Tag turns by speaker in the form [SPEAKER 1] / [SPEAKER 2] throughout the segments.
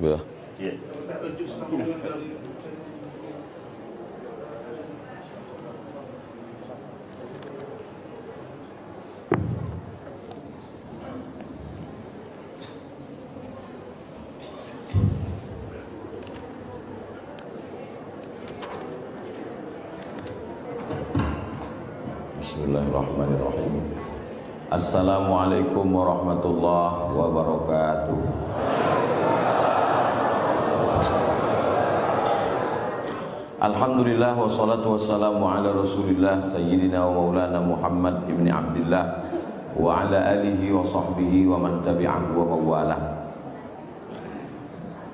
[SPEAKER 1] Ya. Bismillahirrahmanirrahim. Assalamualaikum warahmatullahi wabarakatuh. Alhamdulillah wassalatu wassalamu ala Rasulillah sayyidina wa maulana Muhammad ibn Abdullah wa ala alihi wa sahbihi wa man tabi'ahu wa mawalah.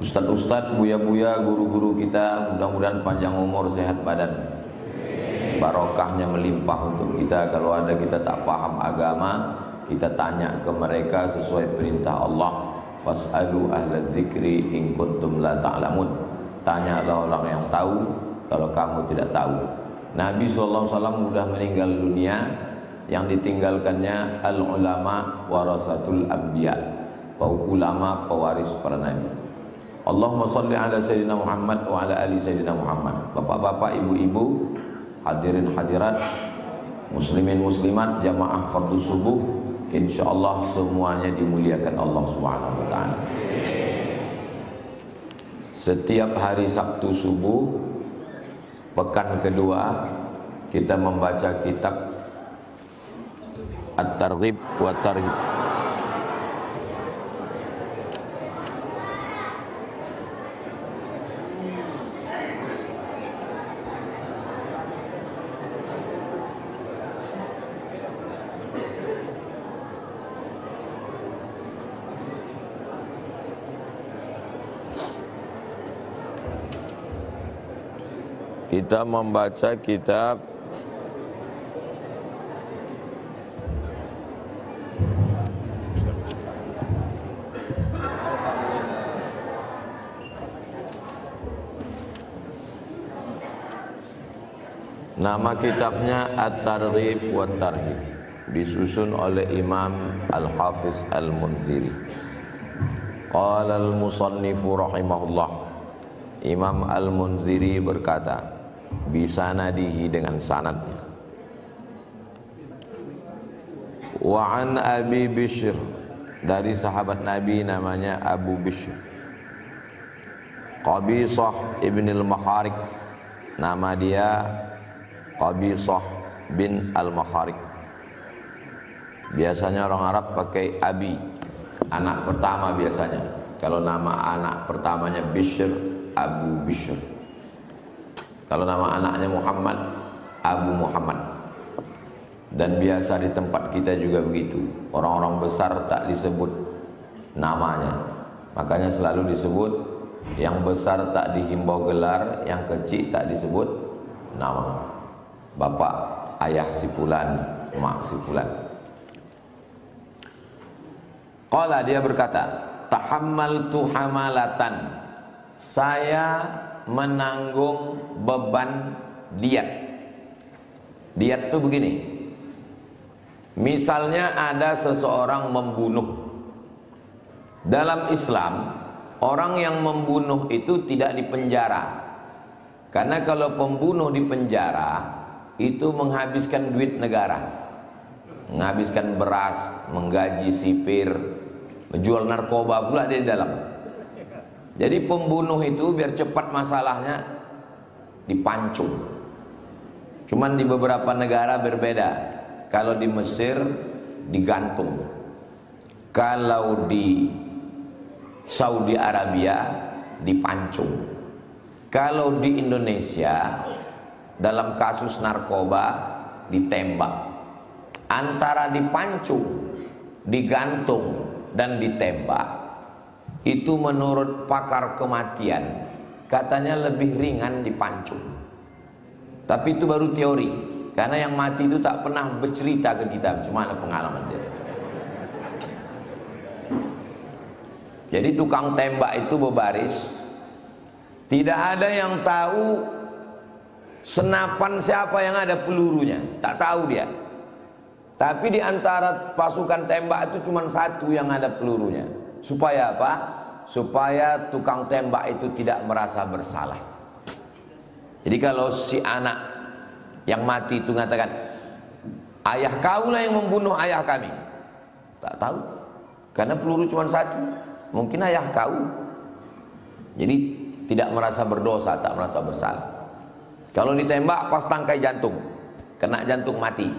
[SPEAKER 1] Ustadz-ustadz, buya-buya, guru-guru kita, mudah-mudahan panjang umur, sehat badan, barokahnya melimpah untuk kita. Kalau ada kita tak paham agama, kita tanya ke mereka sesuai perintah Allah. Fas'alu ahla dzikri in kuntum la ta'lamun. Tanyalah orang yang tahu kalau kamu tidak tahu. Nabi SAW sudah meninggal dunia, yang ditinggalkannya al-ulama warasatul anbiya, para ulama pewaris para nabi. Allahumma sholli ala sayyidina Muhammad wa ala ali sayyidina Muhammad. Bapak-bapak, ibu-ibu, hadirin hadirat, muslimin muslimat, jamaah fardhu subuh, insyaallah semuanya dimuliakan Allah Subhanahu wa taala. Setiap hari Sabtu subuh pekan kedua kita membaca kitab At-Targhib wa Tarhib. Kita membaca kitab nama kitabnya At-Targhib wa Tarhib, disusun oleh Imam Al-Hafiz Al-Munziri. Qala al-musannifu rahimahullah, Imam Al-Munziri berkata, bisa nadihi dengan sanadnya. Wa an Abi Bishr, dari sahabat Nabi namanya Abu Bishr. Qabisah ibn al-Makharik, nama dia Qabisah bin al-Makharik. Biasanya orang Arab pakai Abi, anak pertama biasanya. Kalau nama anak pertamanya Bishr, Abu Bishr. Kalau nama anaknya Muhammad, Abu Muhammad. Dan biasa di tempat kita juga begitu. Orang-orang besar tak disebut namanya, makanya selalu disebut yang besar tak dihimbau gelar, yang kecil tak disebut nama. Bapak, ayah si fulan, mak si fulan. Qala, dia berkata, tahammaltu hamalatan, saya menanggung beban diat. Diat itu begini, misalnya ada seseorang membunuh. Dalam Islam, orang yang membunuh itu tidak dipenjara, karena kalau pembunuh dipenjara itu menghabiskan duit negara, menghabiskan beras, menggaji sipir, menjual narkoba pula di dalam. Jadi pembunuh itu biar cepat masalahnya dipancung. Cuman di beberapa negara berbeda. Kalau di Mesir digantung, kalau di Saudi Arabia dipancung, kalau di Indonesia dalam kasus narkoba ditembak. Antara dipancung, digantung, dan ditembak, itu menurut pakar kematian katanya lebih ringan dipancung. Tapi itu baru teori, karena yang mati itu tak pernah bercerita ke kita cuma ada pengalaman dia. Jadi tukang tembak itu berbaris, tidak ada yang tahu senapan siapa yang ada pelurunya, tak tahu dia. Tapi di antara pasukan tembak itu cuma satu yang ada pelurunya. Supaya apa? supaya tukang tembak itu tidak merasa bersalah. Jadi kalau si anak yang mati itu mengatakan, ayah kaulah yang membunuh ayah kami, tak tahu, karena peluru cuma satu, mungkin ayah kau. Jadi tidak merasa berdosa, tak merasa bersalah. Kalau ditembak pas tangkai jantung, kena jantung mati.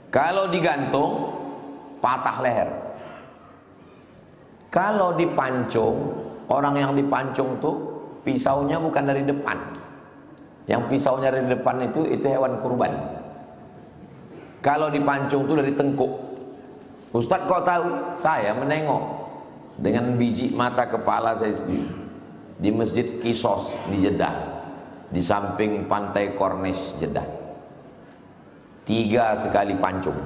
[SPEAKER 1] Kalau digantung, patah leher. Kalau dipancung, orang yang dipancung tuh pisaunya bukan dari depan. Yang pisaunya dari depan itu hewan kurban. Kalau dipancung itu dari tengkuk. Ustadz kok tahu? Saya menengok dengan biji mata kepala saya sendiri di Masjid Kisos di Jeddah, di samping pantai Corniche Jeddah. 3 sekali pancung.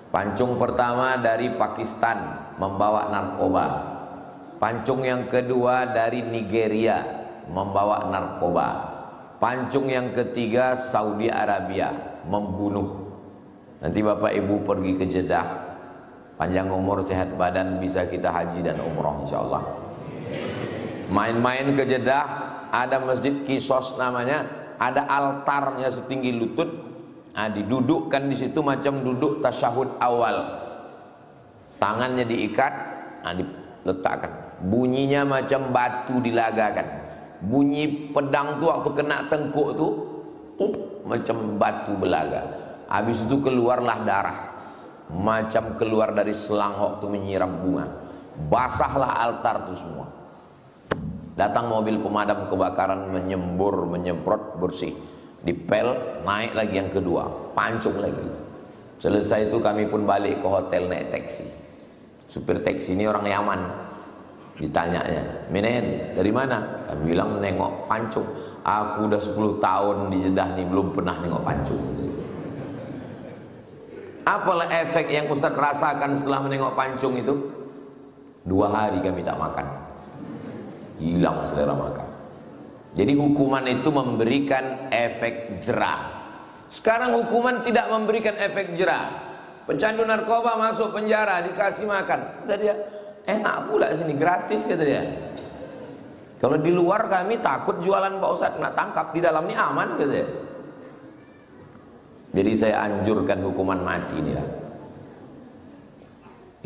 [SPEAKER 1] Pancung pertama dari Pakistan membawa narkoba. Pancung yang kedua dari Nigeria membawa narkoba. Pancung yang ketiga Saudi Arabia membunuh. Nanti Bapak Ibu pergi ke Jeddah, panjang umur sehat badan, bisa kita haji dan umroh insyaallah. Main-main ke Jeddah, ada Masjid Kisos namanya, ada altarnya setinggi lutut. Didudukkan di situ macam duduk tasyahud awal. Tangannya diikat, diletakkan. Bunyinya macam batu dilagakan. Bunyi pedang tu waktu kena tengkuk tu, macam batu belaga. Habis itu keluarlah darah, macam keluar dari selang waktu menyiram bunga. Basahlah altar tu semua. Datang mobil pemadam kebakaran, menyemprot bersih. Dipel, naik lagi yang kedua, pancung lagi. Selesai itu kami pun balik ke hotel naik taksi. Supir taksi ini orang Yaman. Ditanyanya, "Minen, dari mana?" Kami bilang nengok pancung. "Aku udah 10 tahun di Jeddah nih, belum pernah nengok pancung." Apalah efek yang Ustadz rasakan setelah menengok pancung itu? 2 hari kami tak makan. Hilang selera makan. Jadi hukuman itu memberikan efek jerah. Sekarang hukuman tidak memberikan efek jerah. Pecandu narkoba masuk penjara, dikasih makan. Kata dia, enak pula sini, gratis kata dia. Kalau di luar kami takut jualan Pak Ustadz, kena tangkap. Di dalam ini aman kata dia. Jadi saya anjurkan hukuman mati ini lah.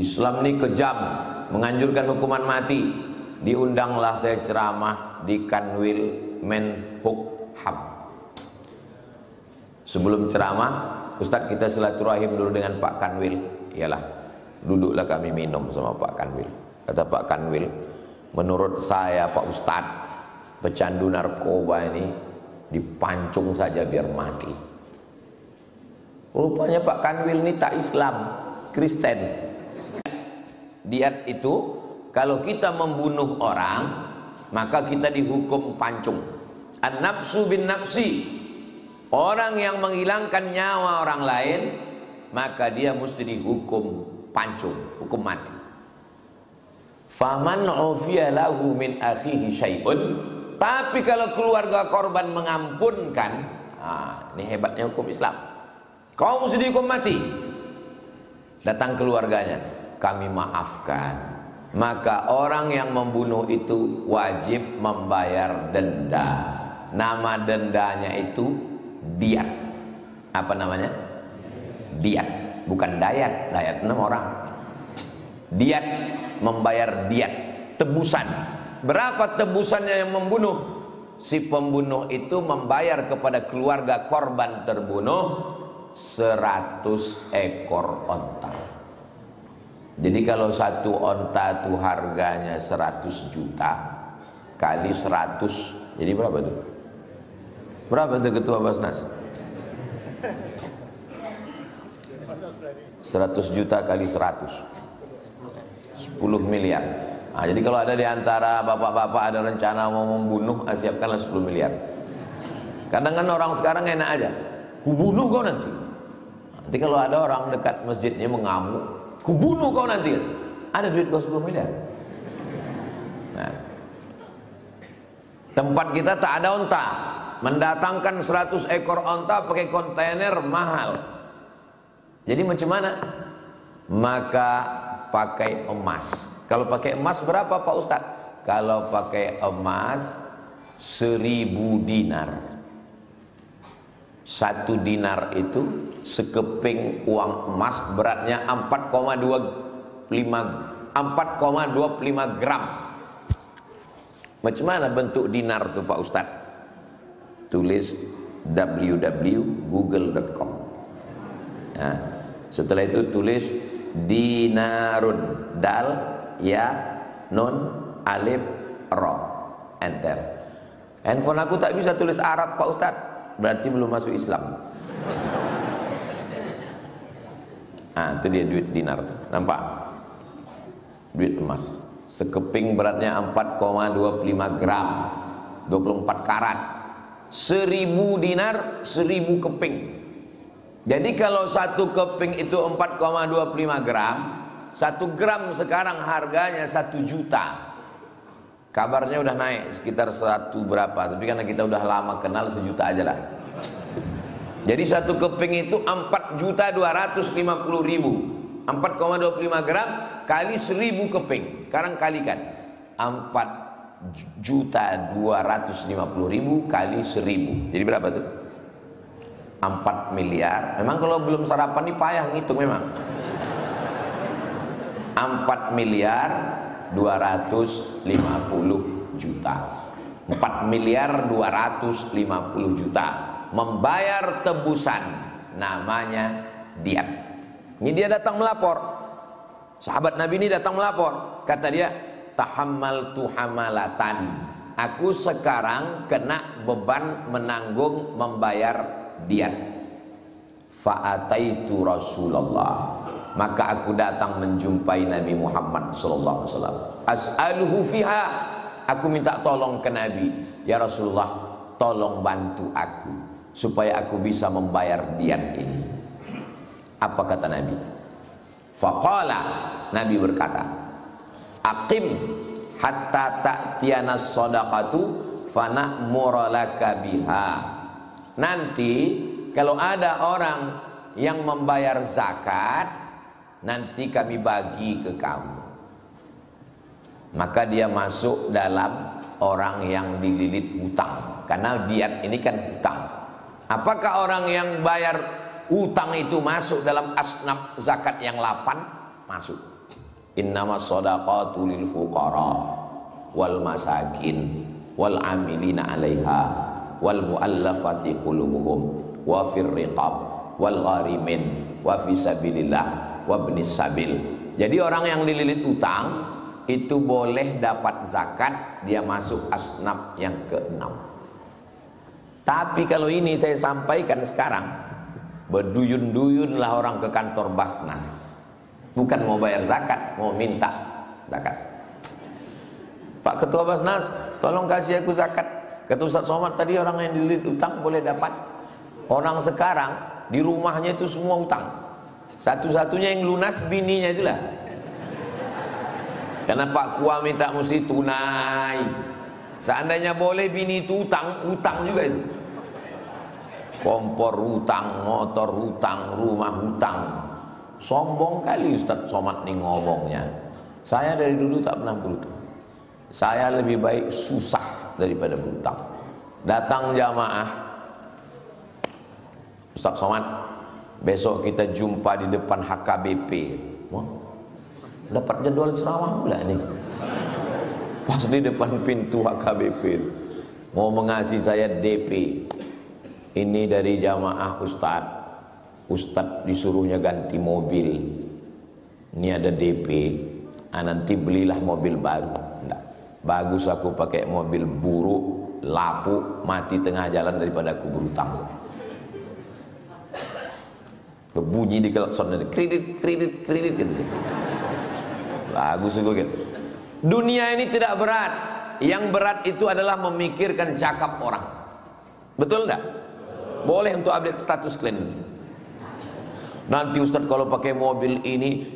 [SPEAKER 1] Islam ini kejam, menganjurkan hukuman mati. Diundanglah saya ceramah di Kanwil Menhukham. Sebelum ceramah, Ustadz kita silaturahim dulu dengan Pak Kanwil. Iyalah, duduklah kami minum sama Pak Kanwil. Kata Pak Kanwil, menurut saya Pak Ustadz, pecandu narkoba ini dipancung saja biar mati. Rupanya Pak Kanwil ini tak Islam, Kristen. Diat itu, kalau kita membunuh orang, maka kita dihukum pancung. An-nafsu bin nafsi. Orang yang menghilangkan nyawa orang lain, maka dia mesti dihukum pancung, hukum mati. Faman ufiya lahu min akhihi syai'un. Tapi kalau keluarga korban mengampunkan, ini hebatnya hukum Islam. Kau mesti dihukum mati. Datang keluarganya, kami maafkan. Maka orang yang membunuh itu wajib membayar denda. Nama dendanya itu diat. Apa namanya? Diat, bukan dayat. Dayat 6 orang. Diat, membayar diat, tebusan. Berapa tebusannya yang membunuh? Si pembunuh itu membayar kepada keluarga korban terbunuh 100 ekor onta. Jadi kalau satu onta itu harganya 100 juta kali 100, jadi berapa tuh? Berapa tuh Ketua Basnas? 100 juta kali 100, 10 miliar. Jadi kalau ada di antara bapak-bapak ada rencana mau membunuh, siapkanlah 10 miliar. Kadang kan orang sekarang enak aja, kubunuh kau nanti. Nanti kalau ada orang dekat masjidnya mengamuk, kubunuh kau nanti. Ada duit kau 10 miliar. Nah, tempat kita tak ada onta. Mendatangkan 100 ekor onta pakai kontainer mahal. Jadi macam mana? Maka pakai emas. Kalau pakai emas berapa Pak Ustadz? kalau pakai emas 1000 dinar. 1 dinar itu sekeping uang emas, beratnya 4,25 gram. Macam mana bentuk dinar itu Pak Ustadz? Tulis www.google.com. Nah, setelah itu tulis dinarun, dal, ya, nun, alif, ro, enter. Handphone aku tak bisa tulis Arab Pak Ustadz, berarti belum masuk Islam. Nah, itu dia duit dinar tuh. Nampak? Duit emas. Sekeping beratnya 4,25 gram, 24 karat. 1000 dinar, 1000 keping. Jadi kalau 1 keping itu 4,25 gram, 1 gram sekarang harganya 1 juta. Kabarnya udah naik sekitar 1 berapa, tapi karena kita udah lama kenal, 1 juta aja lah. Jadi 1 keping itu 4.250.000. 4,25 gram kali 1000 keping. Sekarang kalikan 4.250.000 kali 1000. Jadi berapa tuh? 4 miliar. Memang kalau belum sarapan nih payah ngitung memang. 4 miliar 250 juta. 4 miliar 250 juta membayar tebusan, namanya diat. Ini dia datang melapor. Sahabat Nabi ini datang melapor. Kata dia, tahammaltu hamalatan. Aku sekarang kena beban menanggung membayar diat. Fa'ataitu Rasulullah. Maka aku datang menjumpai Nabi Muhammad sallallahu alaihi wasallam. As'aluhu fiha. Aku minta tolong ke Nabi. Ya Rasulullah, tolong bantu aku supaya aku bisa membayar diat ini. Apa kata Nabi? Faqala, Nabi berkata, aqim hatta ta'tiyana shadaqatu fana'mura laka biha. Nanti kalau ada orang yang membayar zakat, nanti kami bagi ke kamu. Maka dia masuk dalam orang yang dililit hutang, karena diat ini kan hutang. Apakah orang yang bayar hutang itu masuk dalam asnaf zakat yang 8? Masuk. Innamas shadaqatu lil fuqara wal masakin wal amilina 'alaiha wal muallafati qulubuhum wa fir riqab wal gharimin wa fi sabilillah wa ibnis sabil. Jadi orang yang dililit hutang itu boleh dapat zakat, dia masuk asnaf yang ke-6. Tapi kalau ini saya sampaikan sekarang, berduyun-duyunlah orang ke kantor Basnas, bukan mau bayar zakat, mau minta zakat. Pak Ketua Basnas, tolong kasih aku zakat. Kata Ustaz Somad tadi, orang yang dililit utang boleh dapat. Orang sekarang di rumahnya itu semua utang. Satu-satunya yang lunas bininya itulah. Karena Pak Kua minta mesti tunai. Seandainya boleh bini itu utang, utang juga itu. Kompor hutang, motor hutang, rumah hutang. Sombong kali Ustaz Somad nih ngomongnya. Saya dari dulu tak pernah berutang. Saya lebih baik susah daripada berutang. Datang jamaah, Ustaz Somad, besok kita jumpa di depan HKBP. Wah, dapat jadwal ceramah pula nih. Pas di depan pintu HKBP, mau mengasih saya DP. Ini dari jamaah Ustadz disuruhnya ganti mobil. Ini ada DP. Nanti belilah mobil baru. Enggak. Bagus aku pakai mobil buruk, lapuk, mati tengah jalan daripada aku berutang. Berbunyi di klakson, kredit gitu. Bagus juga gitu. Dunia ini tidak berat. Yang berat itu adalah memikirkan cakap orang. Betul enggak? Boleh untuk update status klien. Nanti Ustadz kalau pakai mobil ini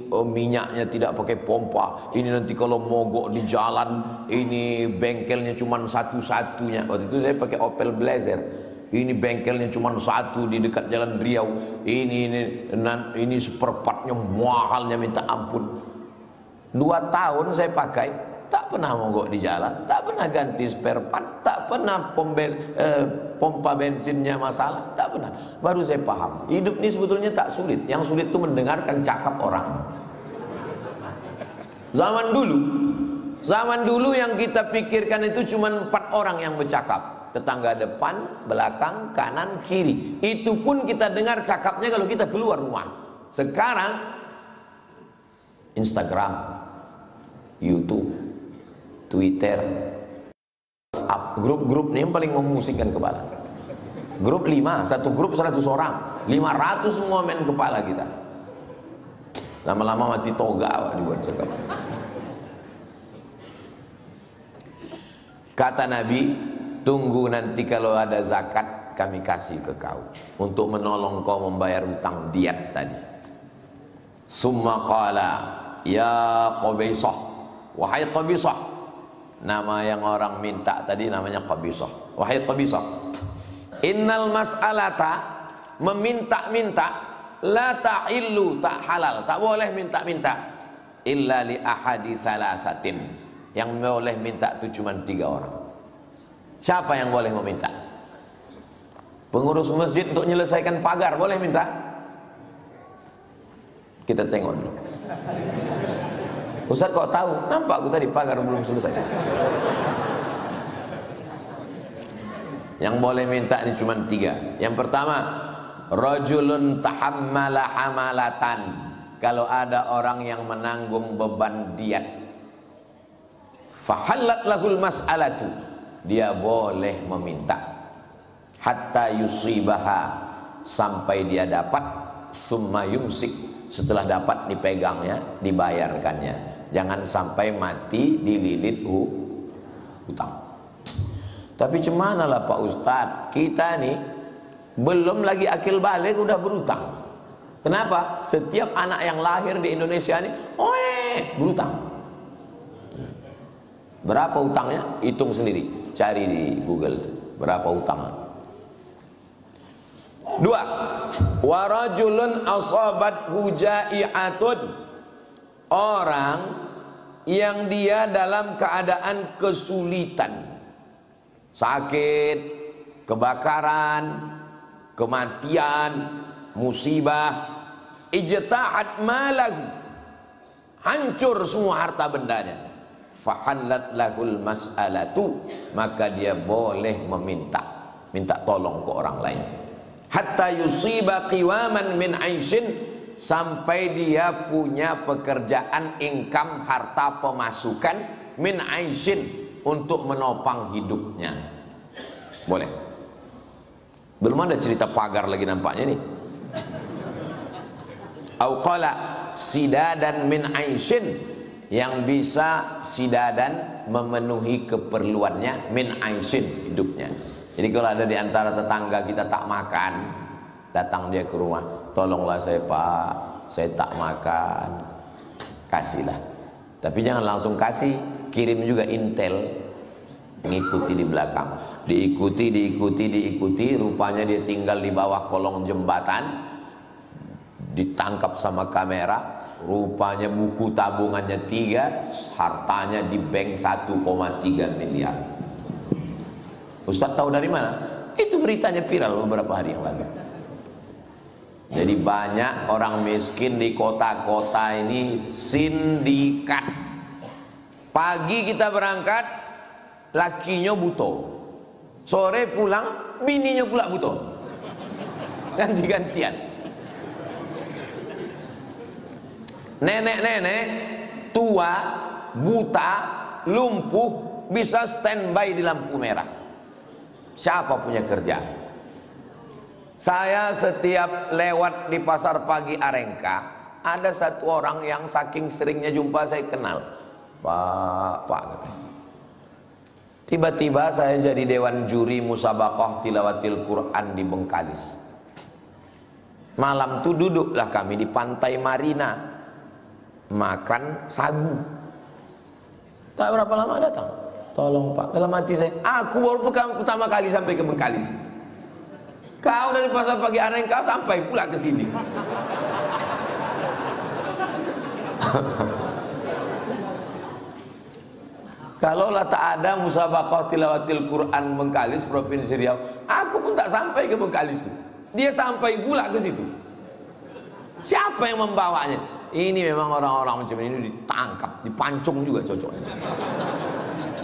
[SPEAKER 1] minyaknya tidak pakai pompa. Ini nanti kalau mogok di jalan, ini bengkelnya cuma satu-satunya. Waktu itu saya pakai Opel Blazer. Ini bengkelnya cuma satu di dekat Jalan Riau. Ini seperempatnya mahalnya minta ampun. 2 tahun saya pakai, tak pernah mogok di jalan, tak pernah ganti spare part, tak pernah pompa bensinnya masalah, tak pernah. Baru saya paham, hidup ini sebetulnya tak sulit. Yang sulit itu mendengarkan cakap orang. Zaman dulu yang kita pikirkan itu cuma 4 orang yang bercakap. Tetangga depan, belakang, kanan, kiri. Itu pun kita dengar cakapnya kalau kita keluar rumah. Sekarang Instagram, YouTube, Twitter, WhatsApp, grup-grup ini yang paling memusikkan kepala. Grup 5, satu grup 100 orang, 500 semua main kepala kita. Lama-lama mati toga dibuat cakap. Kata Nabi, tunggu nanti kalau ada zakat kami kasih ke kau untuk menolong kau membayar hutang diat tadi. Summa qala ya Qabisah, wahai Qabisah. Nama yang orang minta tadi namanya Qabisah. Wahai Qabisah, innal mas'alata, meminta-minta, la ta'illu, tak halal, tak boleh minta-minta, illa li ahadi salasatin. Yang boleh minta itu cuma 3 orang. Siapa yang boleh meminta? Pengurus masjid untuk menyelesaikan pagar boleh minta? Kita tengok dulu. Ustaz kok tahu? Nampak aku tadi pagar belum selesai. Yang boleh minta ini cuma 3. Yang pertama, rajulun tahammala hamalatan. Kalau ada orang yang menanggung beban diat, fahallat lahul mas'alatu, dia boleh meminta hatta yusibaha, sampai dia dapat, summa yumsik, setelah dapat dipegangnya, dibayarkannya. Jangan sampai mati dililit hutang. Tapi cemana lah Pak Ustadz, kita nih belum lagi akil balik udah berutang. Kenapa? Setiap anak yang lahir di Indonesia nih berutang. Berapa utangnya? Hitung sendiri, cari di Google berapa utangnya. 2. Warajulun asabat hujai'atun, orang yang dia dalam keadaan kesulitan, sakit, kebakaran, kematian, musibah, ijta'at malahu, hancur semua harta bendanya, fahallat lahul mas'alatu, maka dia boleh minta tolong ke orang lain, hatta yusiba qiwaman min aishin, sampai dia punya pekerjaan, income, harta pemasukan, min aishin, untuk menopang hidupnya. Boleh. Belum ada cerita pagar lagi nampaknya nih. Au qala sidadan min aishin, yang bisa sidadan, memenuhi keperluannya, min aishin, hidupnya. Jadi kalau ada di antara tetangga kita tak makan, datang dia ke rumah, tolonglah saya Pak, saya tak makan, kasihlah. Tapi jangan langsung kasih, kirim juga intel, mengikuti di belakang, diikuti, rupanya dia tinggal di bawah kolong jembatan, ditangkap sama kamera, rupanya buku tabungannya 3, hartanya di bank 1,3 miliar. Ustaz tahu dari mana? Itu beritanya viral beberapa hari yang lalu. Jadi banyak orang miskin di kota-kota ini sindikat. Pagi kita berangkat, lakinya butuh. Sore pulang, bininya pula butuh. Ganti-gantian. Nenek-nenek tua, buta, lumpuh, bisa standby di lampu merah. Siapa punya kerja? Saya setiap lewat di pasar pagi Arengka, ada satu orang yang saking seringnya jumpa saya kenal. Pak katanya. Tiba-tiba saya jadi dewan juri musabaqah tilawatil Quran di Bengkalis. Malam itu duduklah kami di pantai Marina, makan sagu. Tak berapa lama datang. Tolong Pak, dalam hati saya, aku baru pertama kali sampai ke Bengkalis. Kau dari pasar pagi Arengka sampai pula ke sini. Kalaulah tak ada musabaqah tilawatil Quran Bengkalis Provinsi Riau, aku pun tak sampai ke Bengkalis itu. Dia sampai pula ke situ. Siapa yang membawanya? Ini memang orang-orang macam ini ditangkap, dipancung juga cocoknya.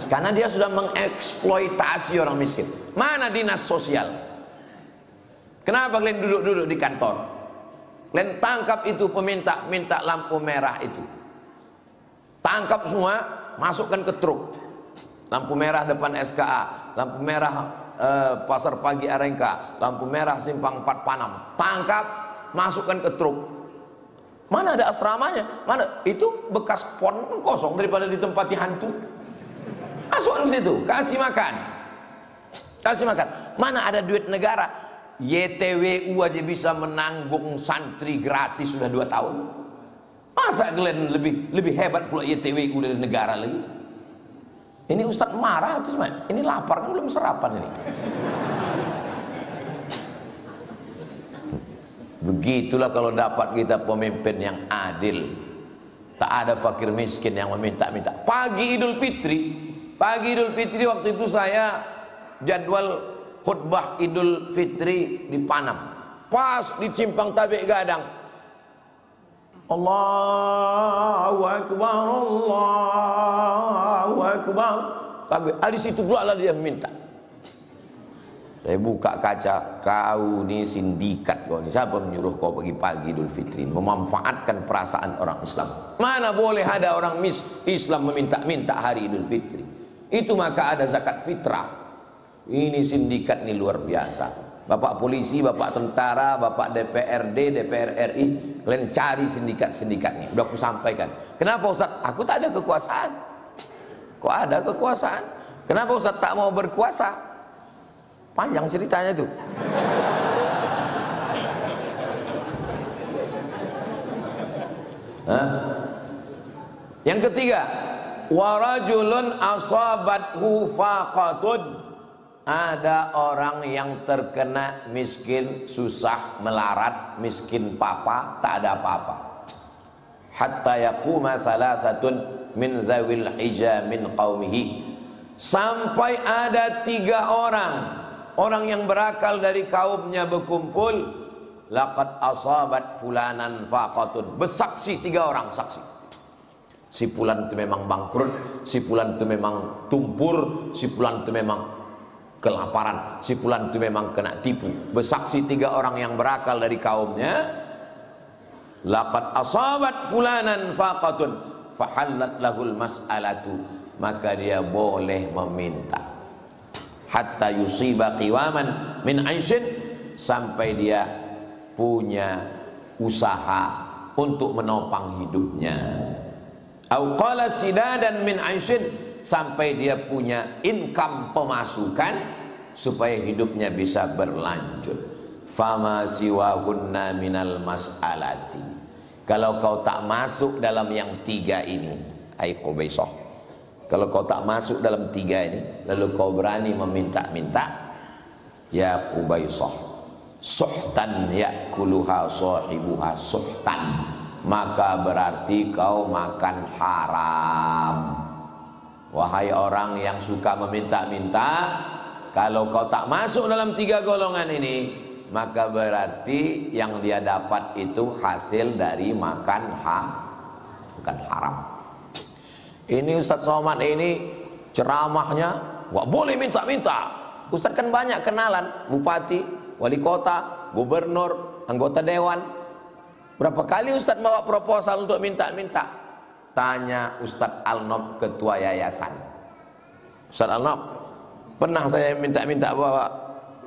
[SPEAKER 1] Karena dia sudah mengeksploitasi orang miskin. Mana dinas sosial? Kenapa kalian duduk-duduk di kantor? Kalian tangkap itu peminta lampu merah itu. Tangkap semua, masukkan ke truk. Lampu merah depan SKA, lampu merah Pasar Pagi Arengka, lampu merah Simpang 4 Panam. Tangkap, masukkan ke truk. Mana ada asramanya? Mana? Itu bekas pon kosong daripada ditempati hantu. Masukkan ke situ, kasih makan. Kasih makan. Mana ada duit negara? YTWU aja bisa menanggung santri gratis sudah 2 tahun. Masa kalian lebih hebat pula YTWU dari negara lagi? Ini Ustadz marah terus, ini lapar kan belum sarapan ini. Begitulah kalau dapat kita pemimpin yang adil. Tak ada fakir miskin yang meminta-minta. Pagi Idul Fitri waktu itu saya jadwal khutbah Idul Fitri di Panam. Pas di Simpang Tabik Gadang. Allahu Akbar, Allahu Akbar. Di situ pula dia minta. Saya buka kaca, kau ni sindikat kau ni. Siapa menyuruh kau pagi-pagi Idul Fitri memanfaatkan perasaan orang Islam? Mana boleh ada orang Islam meminta-minta hari Idul Fitri? Itu maka ada zakat fitrah. Ini sindikat ni luar biasa. Bapak polisi, bapak tentara, bapak DPRD, DPR RI, kalian cari sindikat-sindikat ini. Udah aku sampaikan. Kenapa Ustaz? Aku tak ada kekuasaan. Kok ada kekuasaan? Kenapa Ustaz tak mau berkuasa? Panjang ceritanya tuh. Yang ketiga, warajulun asabathu faqatun. Ada orang yang terkena miskin, susah, melarat, miskin papa, tak ada apa-apa. Hatta yaquma salasatun min dzawil hija min qaumihi. Sampai ada 3 orang yang berakal dari kaumnya berkumpul. Laqad asabat fulanan faqatun. Bersaksi 3 orang saksi. Si fulan itu memang bangkrut, si fulan itu memang tumpur, si fulan itu memang kelaparan, si fulan itu memang kena tipu. Bersaksi 3 orang yang berakal dari kaumnya. Laqad asabat fulanan faqatun fahallat lahul mas'alatu. Maka dia boleh meminta hatta yusiba qiwaman min aishin, sampai dia punya usaha untuk menopang hidupnya. Au qala sidadan min aishin, sampai dia punya income, pemasukan supaya hidupnya bisa berlanjut. Fama siwahunna minal mas'alati. Kalau kau tak masuk dalam yang 3 ini, ai Qubaisah, kalau kau tak masuk dalam 3 ini, lalu kau berani meminta-minta, ya Qubaisah, suhtan yakuluha sahibuha suhtan, maka berarti kau makan haram. Wahai orang yang suka meminta-minta, kalau kau tak masuk dalam 3 golongan ini, maka berarti yang dia dapat itu hasil dari makan haram. Ini Ustadz Somad ini ceramahnya wah boleh minta-minta. Ustadz kan banyak kenalan, bupati, wali kota, gubernur, anggota dewan. Berapa kali Ustadz bawa proposal untuk minta-minta? Tanya Ustadz Alnob, ketua yayasan. Ustadz Alnob, pernah saya minta-minta bawa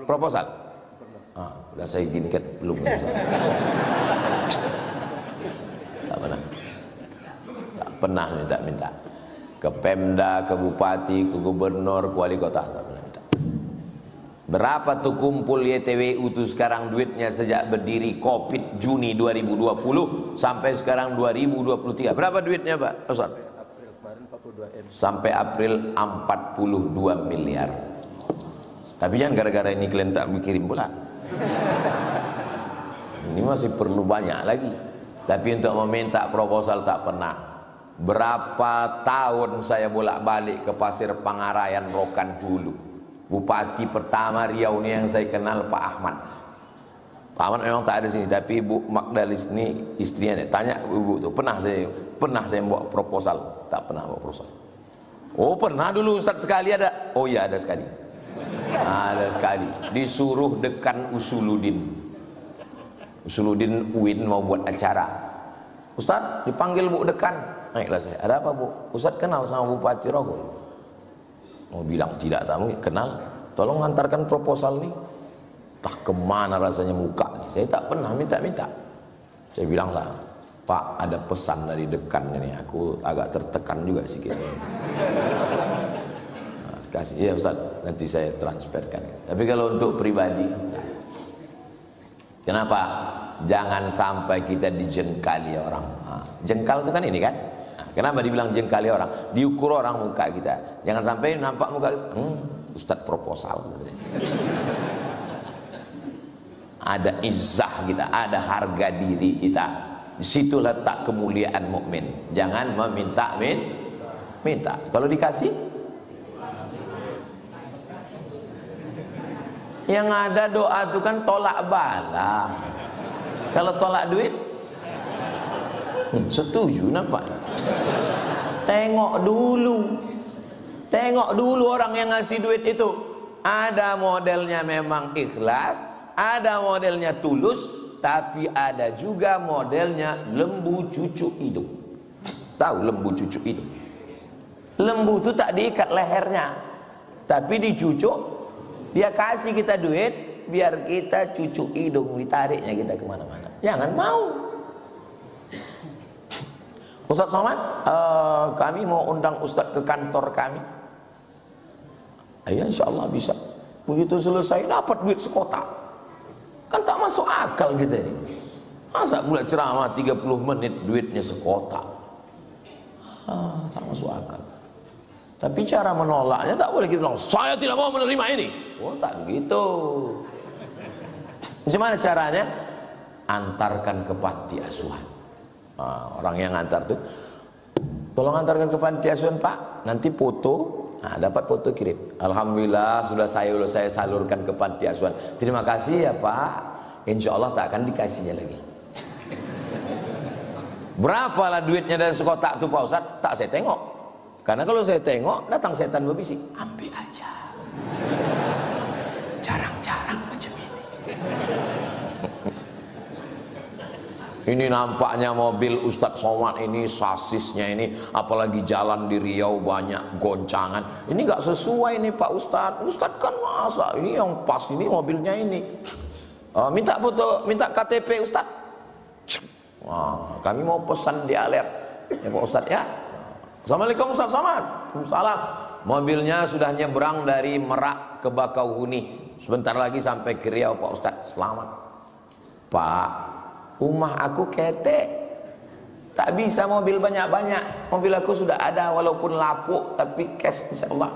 [SPEAKER 1] proposal? Udah saya gini kan belum. Tak pernah minta-minta. Ke Pemda, ke bupati, ke gubernur, ke wali kota, tak pernah minta. Berapa tuh kumpul YTWU tuh sekarang duitnya sejak berdiri Covid Juni 2020 sampai sekarang 2023. Berapa duitnya Pak Ustaz? Sampai April 42 miliar. Tapi jangan gara-gara ini kalian tak mikirin pula. Ini masih perlu banyak lagi. Tapi untuk meminta proposal tak pernah. Berapa tahun saya bolak-balik ke Pasir Pangarayan, Rokan Hulu. Bupati pertama Riau ini yang saya kenal Pak Ahmad. Pak Ahmad memang tak ada sini, tapi Ibu Magdalis ini istrinya. Tanya ibu tuh, pernah saya bawa proposal? Tak pernah bawa proposal. Oh pernah dulu Ustaz sekali ada. Oh iya ada sekali. Ada sekali. Disuruh dekan Usuluddin. Usuluddin UIN mau buat acara. Ustaz dipanggil Bu dekan. Naiklah saya. Ada apa Bu? Ustaz kenal sama Bupati Rohul. Mau bilang tidak tahu, kenal. Tolong hantarkan proposal nih. Tak kemana rasanya muka nih. Saya tak pernah minta-minta. Saya bilang lah, Pak ada pesan dari dekan ini. Aku agak tertekan juga sedikit. Nah, kasih, iya Ustaz. Nanti saya transferkan. Tapi kalau untuk pribadi, kenapa? Jangan sampai kita dijengkali orang. Nah, jengkal itu kan ini kan? Kenapa dibilang jengkali orang? Diukur orang muka kita. Jangan sampai nampak muka kita, Ustadz proposal. Ada izzah kita, ada harga diri kita. Di situ letak kemuliaan mukmin. Jangan minta. Kalau dikasih, yang ada doa itu kan tolak bala. Kalau tolak duit, setuju nampak. Tengok dulu orang yang ngasih duit itu. Ada modelnya memang ikhlas, ada modelnya tulus, tapi ada juga modelnya lembu cucuk hidung. Tahu lembu cucuk hidung? Lembu itu tak diikat lehernya, tapi dicucuk. Dia kasih kita duit biar kita cucuk hidung, ditariknya kita kemana-mana. Jangan mau. Ustaz Somad, kami mau undang Ustaz ke kantor kami. Ya insyaallah bisa. Begitu selesai dapat duit sekotak. Kan tak masuk akal kita ini. Masa mulai ceramah 30 menit duitnya sekotak. Tak masuk akal. Tapi cara menolaknya tak boleh kita bilang, saya tidak mau menerima ini. Oh tak begitu. Bagaimana caranya? Antarkan ke panti asuhan. Orang yang antar tuh, tolong antarkan ke panti asuhan Pak, nanti foto. Dapat foto kirim. Alhamdulillah sudah saya salurkan ke panti asuhan. Terima kasih ya Pak. Insya Allah tak akan dikasihnya lagi. Berapalah duitnya dari sekotak tuh Pak Ustaz? Tak saya tengok. Karena kalau saya tengok datang setan berbisik, ambil aja. Jarang-jarang macam ini. Ini nampaknya mobil Ustadz Somad ini, sasisnya ini, apalagi jalan di Riau banyak goncangan. Ini nggak sesuai nih Pak Ustadz. Ustadz kan masa ini yang pas ini mobilnya ini. Minta foto, minta KTP Ustadz. Kami mau pesan di alert ya Pak Ustadz ya. Assalamualaikum Ustadz Somad. Waalaikumsalam. Mobilnya sudah nyebrang dari Merak ke Bakauheni. Sebentar lagi sampai ke Riau Pak Ustadz. Selamat Pak. Rumah aku ketek, tak bisa mobil banyak-banyak. Mobil aku sudah ada walaupun lapuk, tapi cash insyaallah.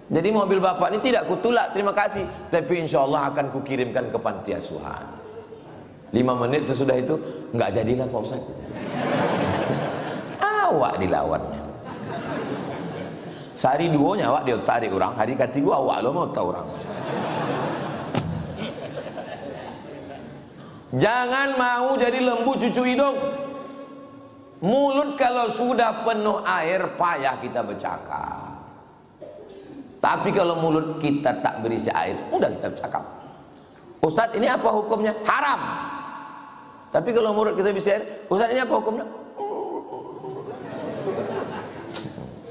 [SPEAKER 1] Jadi mobil bapak ini tidak kutulak, terima kasih, tapi insyaallah akan kukirimkan ke panti asuhan. 5 menit sesudah itu nggak jadilah Pak Ustaz. Awak dilawannya. Sehari duonya awak dia tarik orang, hari ketiga awak lo mau tahu orang. Jangan mau jadi lembu cucu hidung. Mulut kalau sudah penuh air payah kita bercakap. Tapi kalau mulut kita tak berisi air, mudah kita bercakap. Ustadz ini apa hukumnya? Haram. Tapi kalau mulut kita berisi air, Ustadz ini apa hukumnya?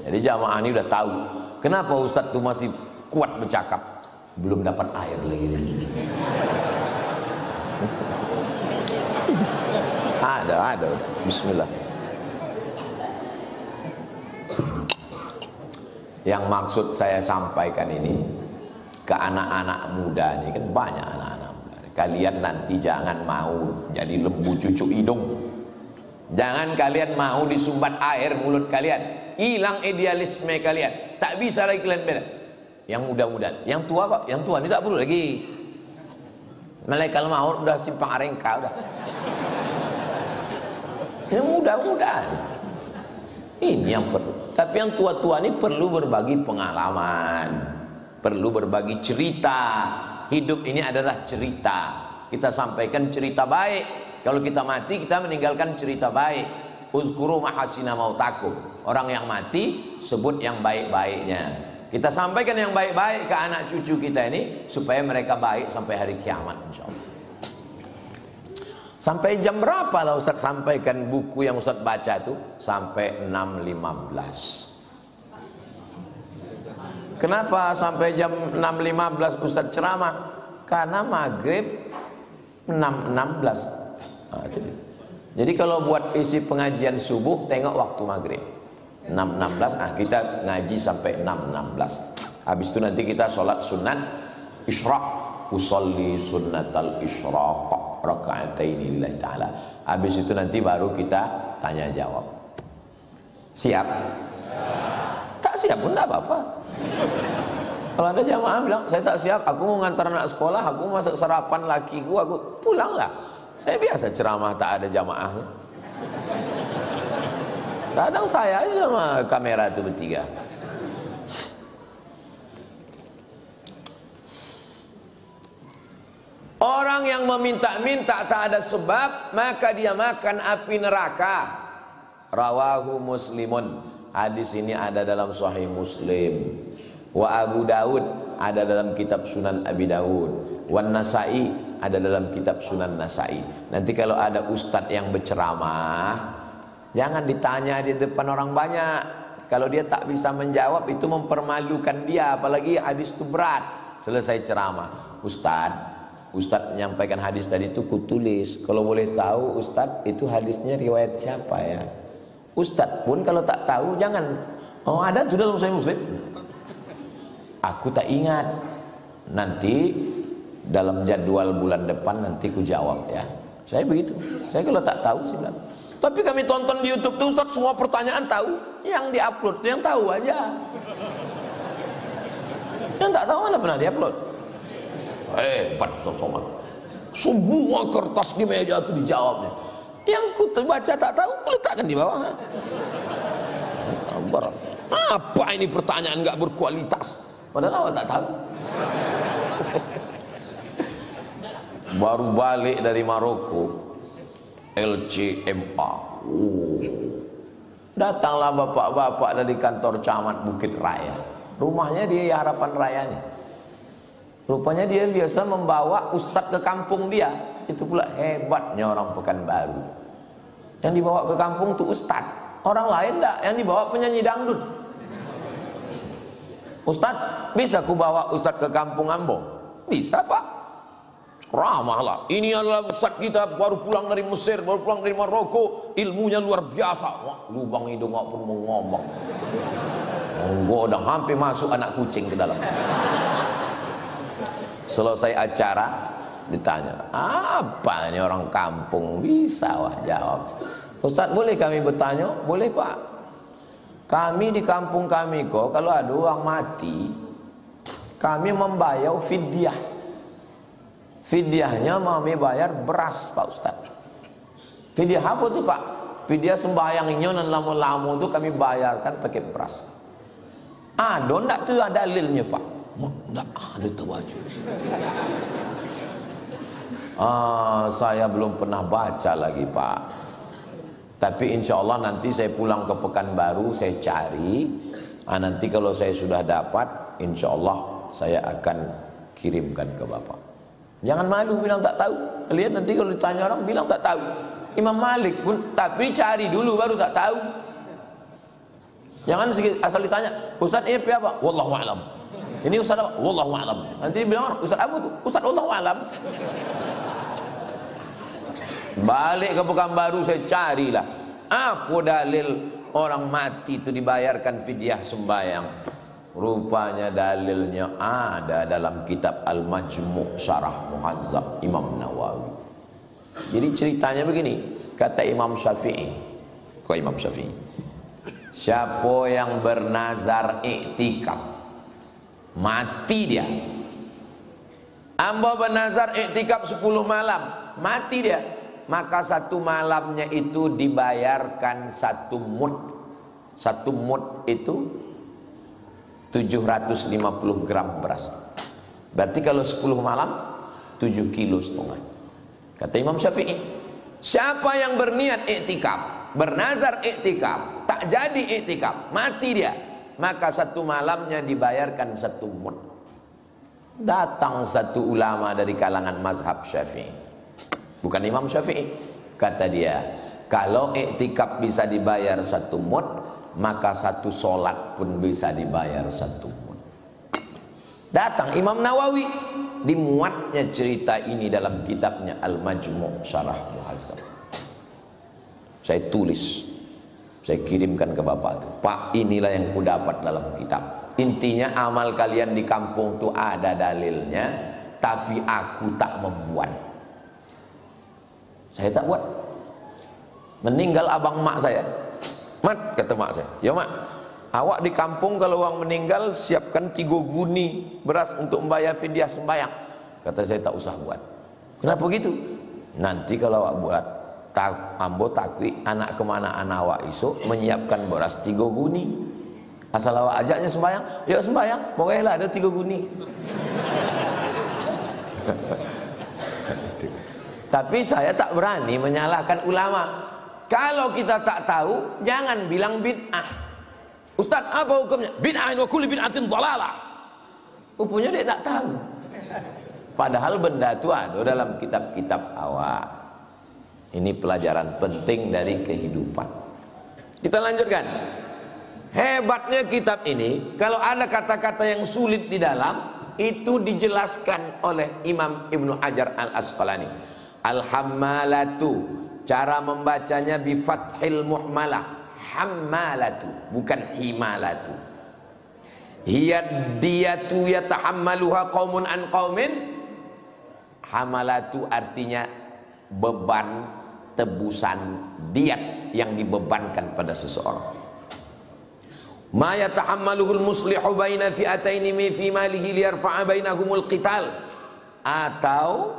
[SPEAKER 1] Jadi jamaah ini udah tahu kenapa Ustadz itu masih kuat bercakap. Belum dapat air lagi. Ada. Bismillah. Yang maksud saya sampaikan ini ke anak-anak muda ini, kan banyak anak-anak muda. Kalian nanti jangan mau jadi lembu cucuk hidung. Jangan kalian mau disumbat air mulut kalian. Hilang idealisme kalian. Tak bisa lagi kalian beda. Yang muda-muda, yang tua kok, yang tua ini tak perlu lagi. Malaikat maut udah simpang arengka udah. Yang muda-muda. Ini yang perlu. Tapi yang tua-tua ini perlu berbagi pengalaman, perlu berbagi cerita. Hidup ini adalah cerita. Kita sampaikan cerita baik. Kalau kita mati, kita meninggalkan cerita baik. Uzkuru mahasina mautakum. Orang yang mati sebut yang baik-baiknya. Kita sampaikan yang baik-baik ke anak cucu kita ini supaya mereka baik sampai hari kiamat, insyaallah. Sampai jam berapa lah Ustaz sampaikan buku yang Ustaz baca itu? Sampai 6.15. Kenapa sampai jam 6.15 Ustaz ceramah? Karena maghrib 6.16. Nah, jadi kalau buat isi pengajian subuh, tengok waktu maghrib 6.16. Nah, kita ngaji sampai 6.16. Habis itu nanti kita sholat sunat isyraq. Usolli sunnatal isyraq raka'ataini lillahi ta'ala. Habis itu nanti baru kita tanya jawab. Siap? Tak siap pun tak apa-apa. Kalau ada jamaah bilang saya tak siap, aku mau ngantar anak sekolah, aku masak sarapan lakiku, aku pulanglah. Saya biasa ceramah tak ada jamaahnya. Kadang saya aja sama kamera itu bertiga. Orang yang meminta-minta tak ada sebab, maka dia makan api neraka. Rawahu Muslimun. Hadis ini ada dalam Sahih Muslim. Wa Abu Daud ada dalam kitab Sunan Abi Daud. Wan Nasai ada dalam kitab Sunan Nasai. Nanti kalau ada ustadz yang berceramah, jangan ditanya di depan orang banyak. Kalau dia tak bisa menjawab, itu mempermalukan dia. Apalagi hadis itu berat. Selesai ceramah, Ustadz menyampaikan hadis tadi itu kutulis. Kalau boleh tahu Ustadz itu hadisnya riwayat siapa ya? Ustadz pun kalau tak tahu jangan. Oh ada sudah dalam Sahih Muslim. Aku tak ingat. Nanti dalam jadwal bulan depan nanti ku jawab ya. Saya begitu. Saya kalau tak tahu saya bilang. Tapi kami tonton di YouTube tuh Ustadz semua pertanyaan tahu. Yang diupload yang tahu aja. Yang tak tahu mana pernah diupload. Hebat sosoman. Semua kertas di meja itu dijawabnya. Yang ku baca tak tahu, ku letakkan di bawah. Apa ini pertanyaan nggak berkualitas? Padahal awak tak tahu. Baru balik dari Maroko, LCMA. Datanglah bapak-bapak dari kantor camat Bukit Raya. Rumahnya di Harapan Raya nih. Rupanya dia biasa membawa ustadz ke kampung dia. Itu pula hebatnya orang Pekanbaru. Yang dibawa ke kampung itu ustadz. Orang lain enggak, yang dibawa penyanyi dangdut. Ustadz, bisa ku bawa ustadz ke kampung Ambo? Bisa pak. Ramah lah. Ini adalah ustadz kita baru pulang dari Mesir, baru pulang dari Maroko. Ilmunya luar biasa. Wah, lubang hidung gak pun mau ngomong. Enggak, udah hampir masuk anak kucing ke dalam. Selesai acara ditanya, apa ini orang kampung? Bisa wah jawab. Ustadz boleh kami bertanya? Boleh pak. Kami di kampung kami kok kalau ada orang mati, kami membayar fidyah. Fidyahnya kami bayar beras pak Ustadz. Fidyah apa tuh pak? Fidyah sembahyangnya dan lama-lama itu kami bayarkan pakai beras. Ada enggak tuh ada dalilnya pak? Enggak ada tuh baju. Saya belum pernah baca lagi pak. Tapi insya Allah nanti saya pulang ke Pekanbaru saya cari. Nanti kalau saya sudah dapat, insya Allah saya akan kirimkan ke bapak. Jangan malu bilang tak tahu. Lihat nanti kalau ditanya orang bilang tak tahu. Imam Malik pun tapi cari dulu baru tak tahu. Jangan asal ditanya, Ustaz ini apa? Wallahu a'lam. Ini Ustaz apa? Wallahu a'lam. Nanti dia bilang, Ustaz apa tuh? Ustaz wallahu a'lam. Balik ke Pekanbaru saya carilah apa dalil orang mati itu dibayarkan fidyah sembahyang. Rupanya dalilnya ada dalam kitab Al-Majmu' Syarah Muhazzab Imam Nawawi. Jadi ceritanya begini, kata Imam Syafi'i. Kok Imam Syafi'i? Siapa yang bernazar iktikaf mati dia. Amba bernazar iktikaf 10 malam, mati dia. Maka 1 malamnya itu dibayarkan 1 mud. Satu mud itu 750 gram beras. Berarti kalau 10 malam 7,5 kilo. Kata Imam Syafi'i, siapa yang berniat iktikaf, bernazar iktikaf, tak jadi iktikaf, mati dia, maka satu malamnya dibayarkan 1 mud. Datang satu ulama dari kalangan mazhab Syafi'i, bukan Imam Syafi'i, kata dia, kalau iktikaf bisa dibayar 1 mud, maka 1 solat pun bisa dibayar 1 mud. Datang Imam Nawawi, dimuatnya cerita ini dalam kitabnya Al-Majmu' Syarah Muhazzab. Saya tulis, saya kirimkan ke bapak itu, Pak, inilah yang ku dapat dalam kitab. Intinya amal kalian di kampung itu ada dalilnya, tapi aku tak membuat. Saya tak buat. Meninggal abang mak saya, Mat, kata mak saya, ya mak, awak di kampung kalau orang meninggal siapkan 3 guni beras untuk membayar fidyah sembahyang. Kata saya, tak usah buat. Kenapa gitu? Nanti kalau awak buat, ambo takwi anak kemana anak awak esok menyiapkan beras 3 guni. Asal awak ajaknya sembahyang, ya sembahyang, bolehlah ada 3 guni. Tapi saya tak berani menyalahkan ulama. Kalau kita tak tahu, jangan bilang bid'ah. Ustaz, apa hukumnya? Bid'ah wa kulli bid'atin dhalalah. Rupanya dia tak tahu. Padahal benda itu ada dalam kitab-kitab awak. Ini pelajaran penting dari kehidupan. Kita lanjutkan. Hebatnya kitab ini, kalau ada kata-kata yang sulit di dalam, itu dijelaskan oleh Imam Ibnu Hajar Al-Asqalani. Al-hammalatu, cara membacanya bi fathil muhmalah, hammalatu, bukan himalatu. Hiya diyatu yatahammaluha qaumun an qaumin. Hamalatu artinya beban, tebusan diat yang dibebankan pada seseorang. Ma yatahammaluhul muslihu baina fi'ataini fi malihi liyarfa'a bainahumul qital, atau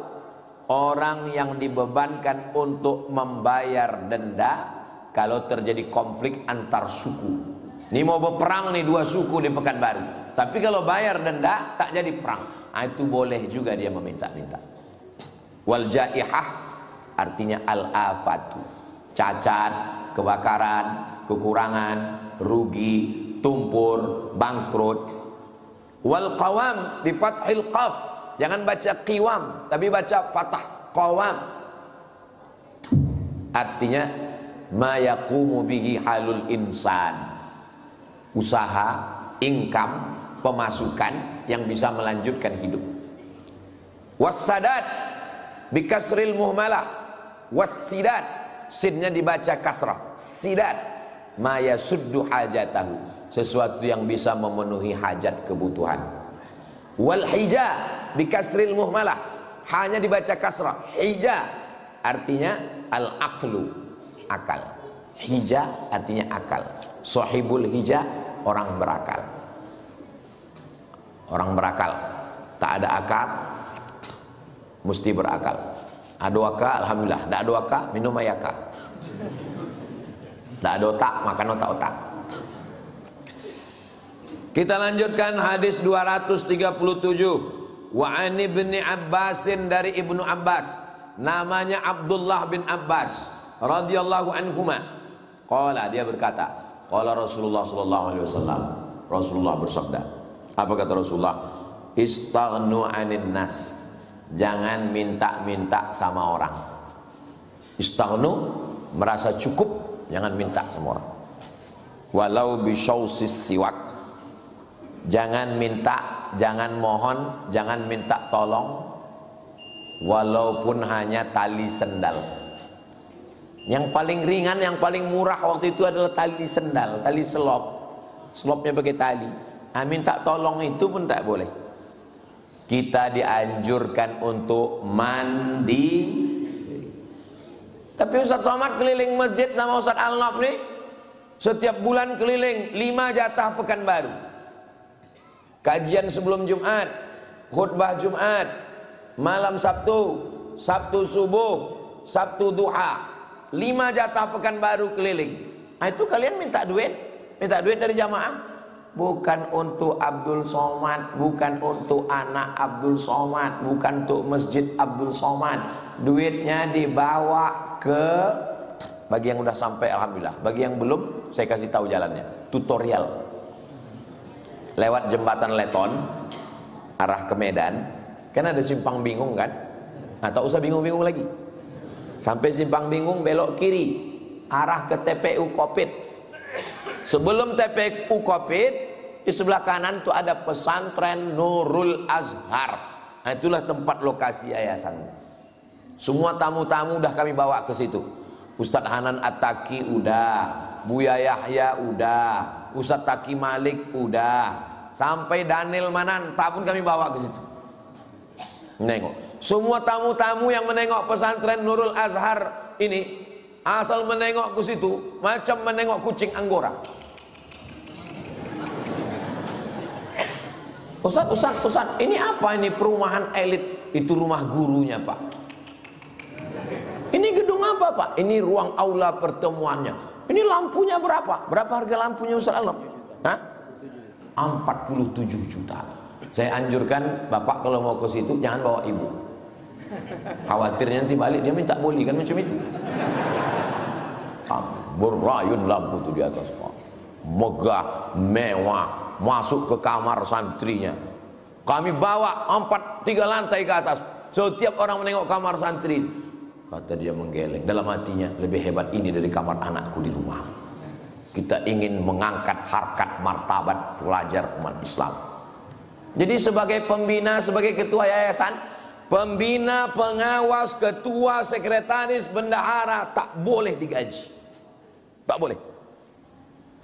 [SPEAKER 1] orang yang dibebankan untuk membayar denda kalau terjadi konflik antar suku. Ini mau berperang nih 2 suku di Pekanbaru, tapi kalau bayar denda tak jadi perang, itu boleh juga dia meminta-minta. Wal jaihah artinya al-afatu, cacat, kebakaran, kekurangan, rugi, tumpur, bangkrut. Wal qawam bi fathil qaf, jangan baca qiwam tapi baca fathah qawam, artinya ma yaqumu bihi halul insan, usaha, income, pemasukan yang bisa melanjutkan hidup. Wassadad bi kasril muhmalah, wassidad, sidnya dibaca kasrah, sidad, ma yasuddu hajatahu, sesuatu yang bisa memenuhi hajat kebutuhan. Wal hija bi kasril muhmalah, hanya dibaca kasrah, hija artinya al aqlu, akal. Hija artinya akal. Sahibul hija, orang berakal. Orang berakal, tak ada akal mesti berakal. Ada akal alhamdulillah, tak ada akal minum ayaka. Tak ada otak makan otak-otak. Kita lanjutkan hadis 237. Wa an ibni Abbasin, dari Ibnu Abbas, namanya Abdullah bin Abbas radhiyallahu anhuma. Qala, dia berkata, qala Rasulullah sallallahu alaihi wasallam, Rasulullah bersabda. Apa kata Rasulullah? Istaghnu 'anin nas, jangan minta-minta sama orang. Istaghnu, merasa cukup, jangan minta sama orang. Walau bisyausis siwak, jangan minta, jangan mohon, jangan minta tolong, walaupun hanya tali sendal. Yang paling ringan, yang paling murah waktu itu adalah tali sendal, tali selop. Selopnya pakai tali. Minta tolong itu pun tak boleh. Kita dianjurkan untuk mandi. Tapi Ustaz Somad keliling masjid sama Ustaz Al-Naf nih, setiap bulan keliling 5 jatah Pekanbaru. Kajian sebelum Jumat, khutbah Jumat, malam Sabtu, Sabtu subuh, Sabtu duha, 5 jatah Pekanbaru keliling. Itu kalian minta duit? minta duit dari jamaah. Bukan untuk Abdul Somad, bukan untuk anak Abdul Somad, bukan untuk Masjid Abdul Somad. Duitnya dibawa ke, bagi yang udah sampai alhamdulillah, bagi yang belum saya kasih tahu jalannya, tutorial. Lewat jembatan Leton arah ke Medan, kan ada simpang bingung kan? Nah, tak usah bingung-bingung lagi. Sampai simpang bingung belok kiri arah ke TPU Kopit. Sebelum TPU Kopit, di sebelah kanan tuh ada pesantren Nurul Azhar. Nah, itulah tempat lokasi yayasan. Semua tamu-tamu udah kami bawa ke situ. Ustadz Hanan At-Taki udah, Buya Yahya udah, Ustadz Taki Malik udah, sampai Daniel Mananta pun kami bawa ke situ. Nengok. Semua tamu-tamu yang menengok pesantren Nurul Azhar ini, asal menengok ke situ macam menengok kucing Anggora. Ustaz, ini apa ini perumahan elit? Itu rumah gurunya, Pak. Ini gedung apa, Pak? Ini ruang aula pertemuannya. Ini lampunya berapa? Berapa harga lampunya, Ustaz Alam? Hah? 47 juta. Saya anjurkan Bapak kalau mau ke situ jangan bawa ibu. Khawatirnya nanti balik dia minta boli kan macam itu. Berayun lampu itu di atas, Pak. Megah, mewah. Masuk ke kamar santrinya. Kami bawa 3 lantai ke atas. Setiap orang menengok kamar santri, kata dia menggeleng dalam hatinya, lebih hebat ini dari kamar anakku di rumah. Kita ingin mengangkat harkat martabat pelajar umat Islam. Jadi sebagai pembina, sebagai ketua yayasan, pembina, pengawas, ketua, sekretaris, bendahara tak boleh digaji. Tak boleh.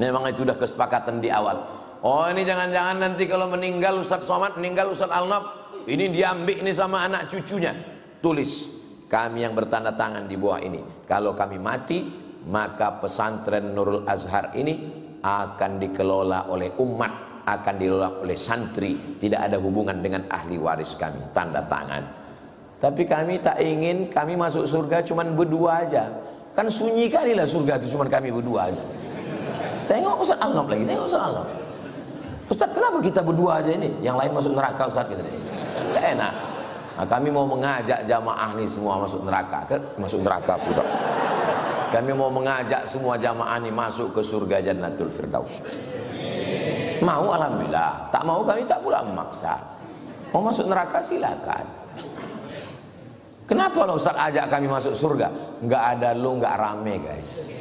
[SPEAKER 1] Memang itu sudah kesepakatan di awal. Oh, ini jangan-jangan nanti kalau meninggal Ustadz Somad, meninggal Ustadz Alnaf, ini diambil ini sama anak cucunya. Tulis, kami yang bertanda tangan di bawah ini, kalau kami mati, maka pesantren Nurul Azhar ini akan dikelola oleh umat, akan dikelola oleh santri, tidak ada hubungan dengan ahli waris kami. Tanda tangan. Tapi kami tak ingin kami masuk surga cuman berdua aja. Kan sunyi kali lah surga itu cuman kami berdua aja. Tengok Ustadz Alnaf lagi, tengok Ustadz Alnaf. Ustaz, kenapa kita berdua aja ini? Yang lain masuk neraka, Ustaz, gitu. Nggak enak. Nah, kami mau mengajak jamaah nih semua masuk neraka. Masuk neraka pula. Kami mau mengajak semua jamaah nih masuk ke surga Jannatul Firdaus. Mau, alhamdulillah. Tak mau kami tak pula memaksa. Mau masuk neraka silakan. Kenapa lo Ustaz ajak kami masuk surga? Nggak ada lu, nggak rame, guys.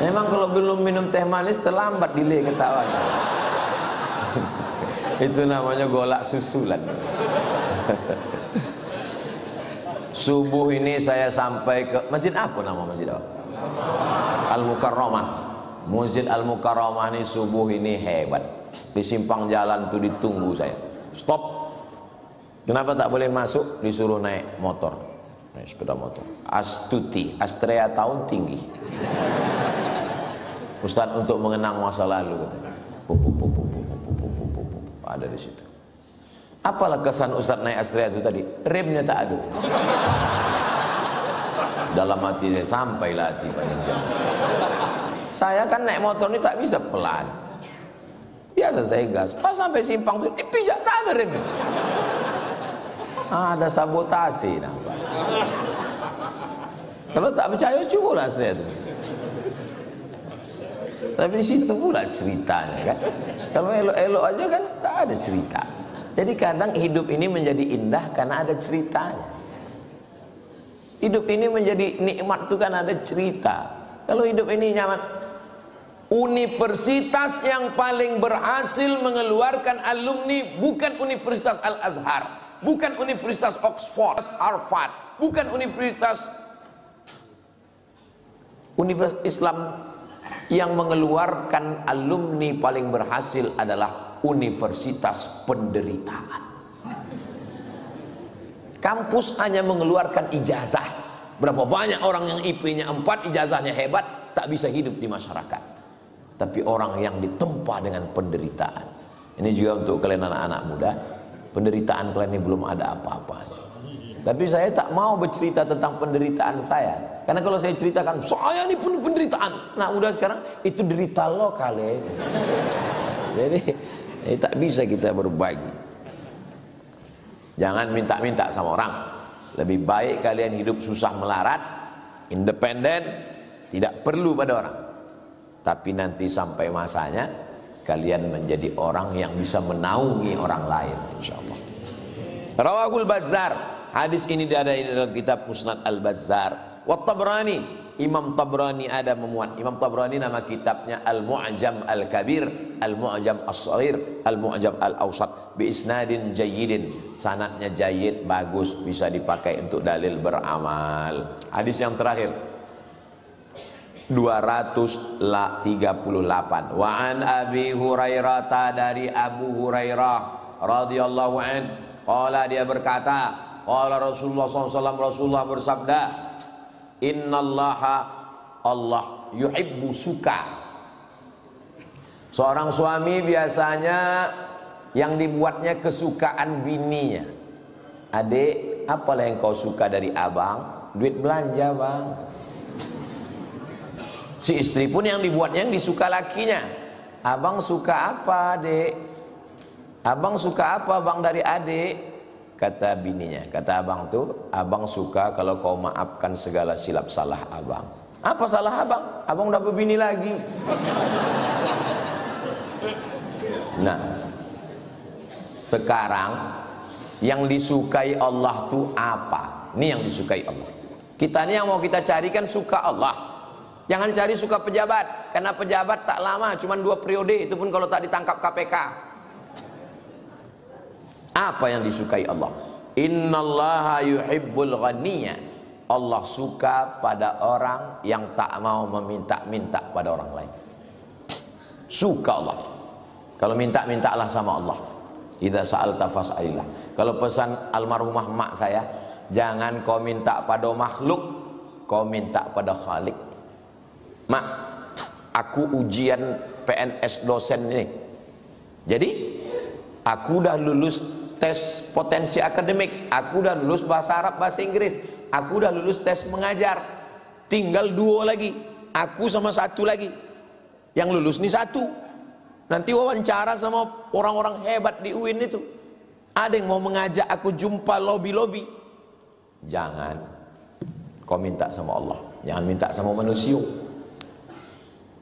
[SPEAKER 1] Memang kalau belum minum teh manis terlambat delay ketawanya. Itu namanya golak susulan. Subuh ini saya sampai ke masjid apa nama masjid apa? Al-Mukarramah. Masjid Al-Mukarramah ini subuh ini hebat. Di simpang jalan tuh ditunggu saya. Stop. Kenapa tak boleh masuk? Disuruh naik motor. Sepeda motor Astuti Astrea tahun tinggi. Ustaz untuk mengenang masa lalu katanya. Ada di situ. Apalah kesan Ustaz naik Astrea itu tadi? Remnya tak ada. Dalam hati saya, sampailah hati paling jauh. Saya kan naik motor ini tak bisa pelan. Biasa saya gas. Pas sampai simpang itu dipijak tak ada remnya. Ada sabotase nampak. Kalau tak percaya cukuplah saya itu. Tapi di situ pula ceritanya kan. Kalau elok-elok aja kan tak ada cerita. Jadi kadang hidup ini menjadi indah karena ada ceritanya. Hidup ini menjadi nikmat itu kan ada cerita. Kalau hidup ini nyaman. Universitas yang paling berhasil mengeluarkan alumni bukan Universitas Al-Azhar, bukan Universitas Oxford, Harvard, bukan Universitas Islam. Yang mengeluarkan alumni paling berhasil adalah Universitas Penderitaan. Kampus hanya mengeluarkan ijazah. Berapa banyak orang yang IP-nya 4, ijazahnya hebat, tak bisa hidup di masyarakat. Tapi orang yang ditempa dengan penderitaan. Ini juga untuk kalian anak-anak muda. Penderitaan kalian ini belum ada apa-apanya. Tapi saya tak mau bercerita tentang penderitaan saya. Karena kalau saya ceritakan, saya ini penuh penderitaan. Nah udah sekarang, itu derita lo kali. Jadi, tak bisa kita berbagi. Jangan minta-minta sama orang. Lebih baik kalian hidup susah melarat, independen, tidak perlu pada orang. Tapi nanti sampai masanya, kalian menjadi orang yang bisa menaungi orang lain, insyaallah. Rawahul Bazzar. Hadis ini ada di dalam kitab Musnad Al-Bazzar. Wa Tabrani, Imam Tabrani ada memuat. Imam Tabrani nama kitabnya Al-Mu'jam Al-Kabir, Al-Mu'jam As-Shaghir, Al-Mu'jam Al-Awsat bi isnadin jayyidin. Sanadnya jayyid, bagus, bisa dipakai untuk dalil beramal. Hadis yang terakhir 238. Wa an Abi Hurairah, dari Abu Hurairah radhiyallahu an, qala, dia berkata, qala Rasulullah SAW, Rasulullah bersabda, innallaha, Allah yuhibbu, suka. Seorang suami biasanya yang dibuatnya kesukaan bininya. Adik, apalah yang kau suka dari abang? Duit belanja, bang. Si istri pun yang dibuatnya yang disuka lakinya. Abang suka apa, adik? Abang suka apa, bang, dari adik? Kata bininya, kata abang tuh, abang suka kalau kau maafkan segala silap salah abang. Apa salah abang? Abang udah berbini lagi. Nah, sekarang yang disukai Allah tuh apa? Ini yang disukai Allah. Kita ini yang mau kita carikan suka Allah. Jangan cari suka pejabat, karena pejabat tak lama, cuma 2 periode, itu pun kalau tak ditangkap KPK. Apa yang disukai Allah? Innallaha yuhibbul ghaniyya. Allah suka pada orang yang tak mau meminta-minta pada orang lain. Suka Allah. Kalau minta-mintalah sama Allah. Idza sa'alta fas'alillah. Kalau pesan almarhumah mak saya, jangan kau minta pada makhluk, kau minta pada Khalik. Mak, aku ujian PNS dosen ini. Jadi, aku udah lulus tes potensi akademik, aku udah lulus bahasa Arab, bahasa Inggris, aku udah lulus tes mengajar, tinggal 2 lagi, aku sama 1 lagi. Yang lulus nih 1. Nanti wawancara sama orang-orang hebat di UIN itu. Ada yang mau mengajak aku jumpa lobi-lobi. Jangan. Kau minta sama Allah, jangan minta sama manusia.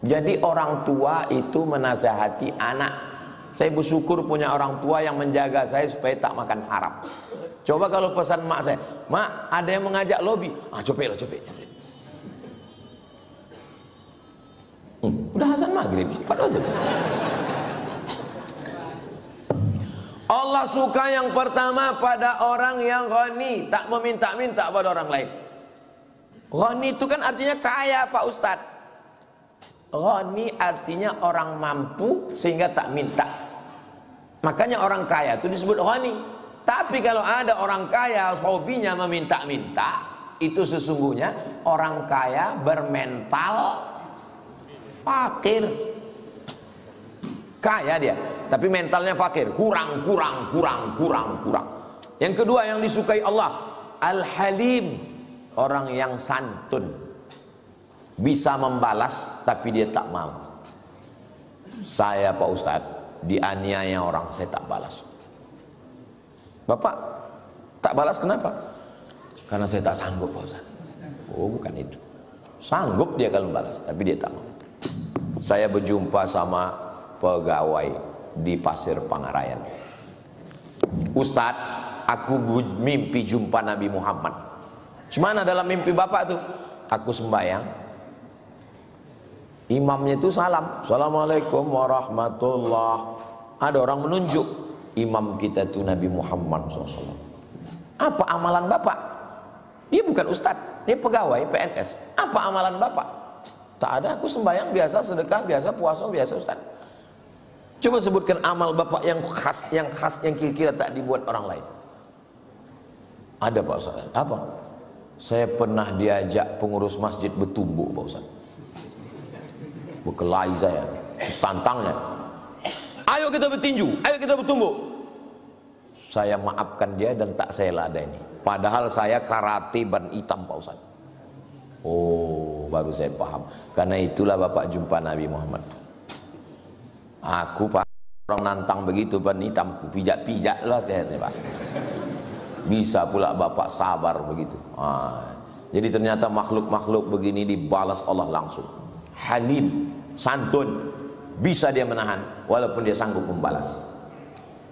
[SPEAKER 1] Jadi orang tua itu menasihati anak. Saya bersyukur punya orang tua yang menjaga saya supaya tak makan haram. Coba kalau pesan mak saya, mak, ada yang mengajak lobi, copet. Udah azan maghrib, Allah suka yang pertama pada orang yang ghani, tak meminta-minta pada orang lain. Ghani itu kan artinya kaya, Pak Ustadz. Ghani artinya orang mampu sehingga tak minta. Makanya orang kaya itu disebut ghani. Tapi kalau ada orang kaya hobinya meminta-minta, itu sesungguhnya orang kaya bermental fakir. Kaya dia, tapi mentalnya fakir, kurang. Yang kedua yang disukai Allah, Al-Halim, orang yang santun, bisa membalas tapi dia tak mau. Saya, Pak Ustadz, dianiaya orang, saya tak balas. Bapak tak balas kenapa? Karena saya tak sanggup, Pak Ustadz. Oh, bukan itu. Sanggup dia kalau membalas, tapi dia tak mau. Saya berjumpa sama pegawai di Pasir Pangarayan. Ustadz, aku mimpi jumpa Nabi Muhammad. Cumana dalam mimpi bapak tuh? Aku sembahyang, imamnya itu salam, assalamualaikum warahmatullah. Ada orang menunjuk, imam kita itu Nabi Muhammad SAW. Apa amalan bapak? Dia bukan ustadz, dia pegawai PNS. Apa amalan bapak? Tak ada, aku sembahyang biasa, sedekah biasa, puasa biasa, ustadz. Coba sebutkan amal bapak yang khas, yang kira-kira tak dibuat orang lain. Ada, Pak Ustadz. Apa? Saya pernah diajak pengurus masjid bertumbuk, Pak Ustadz. Berkelahi saya, tantangnya. Ayo kita bertinju, ayo kita bertumbuk. saya maafkan dia dan tak saya ladeni. Padahal saya karate ban hitam Pak Ustaz. Oh, baru saya paham. Karena itulah Bapak jumpa Nabi Muhammad. Aku Pak, orang nantang begitu ban hitam, pijak-pijak lah saya Pak. Bisa pula Bapak sabar begitu. Jadi ternyata makhluk-makhluk begini dibalas Allah langsung. Halim, santun, bisa dia menahan walaupun dia sanggup membalas.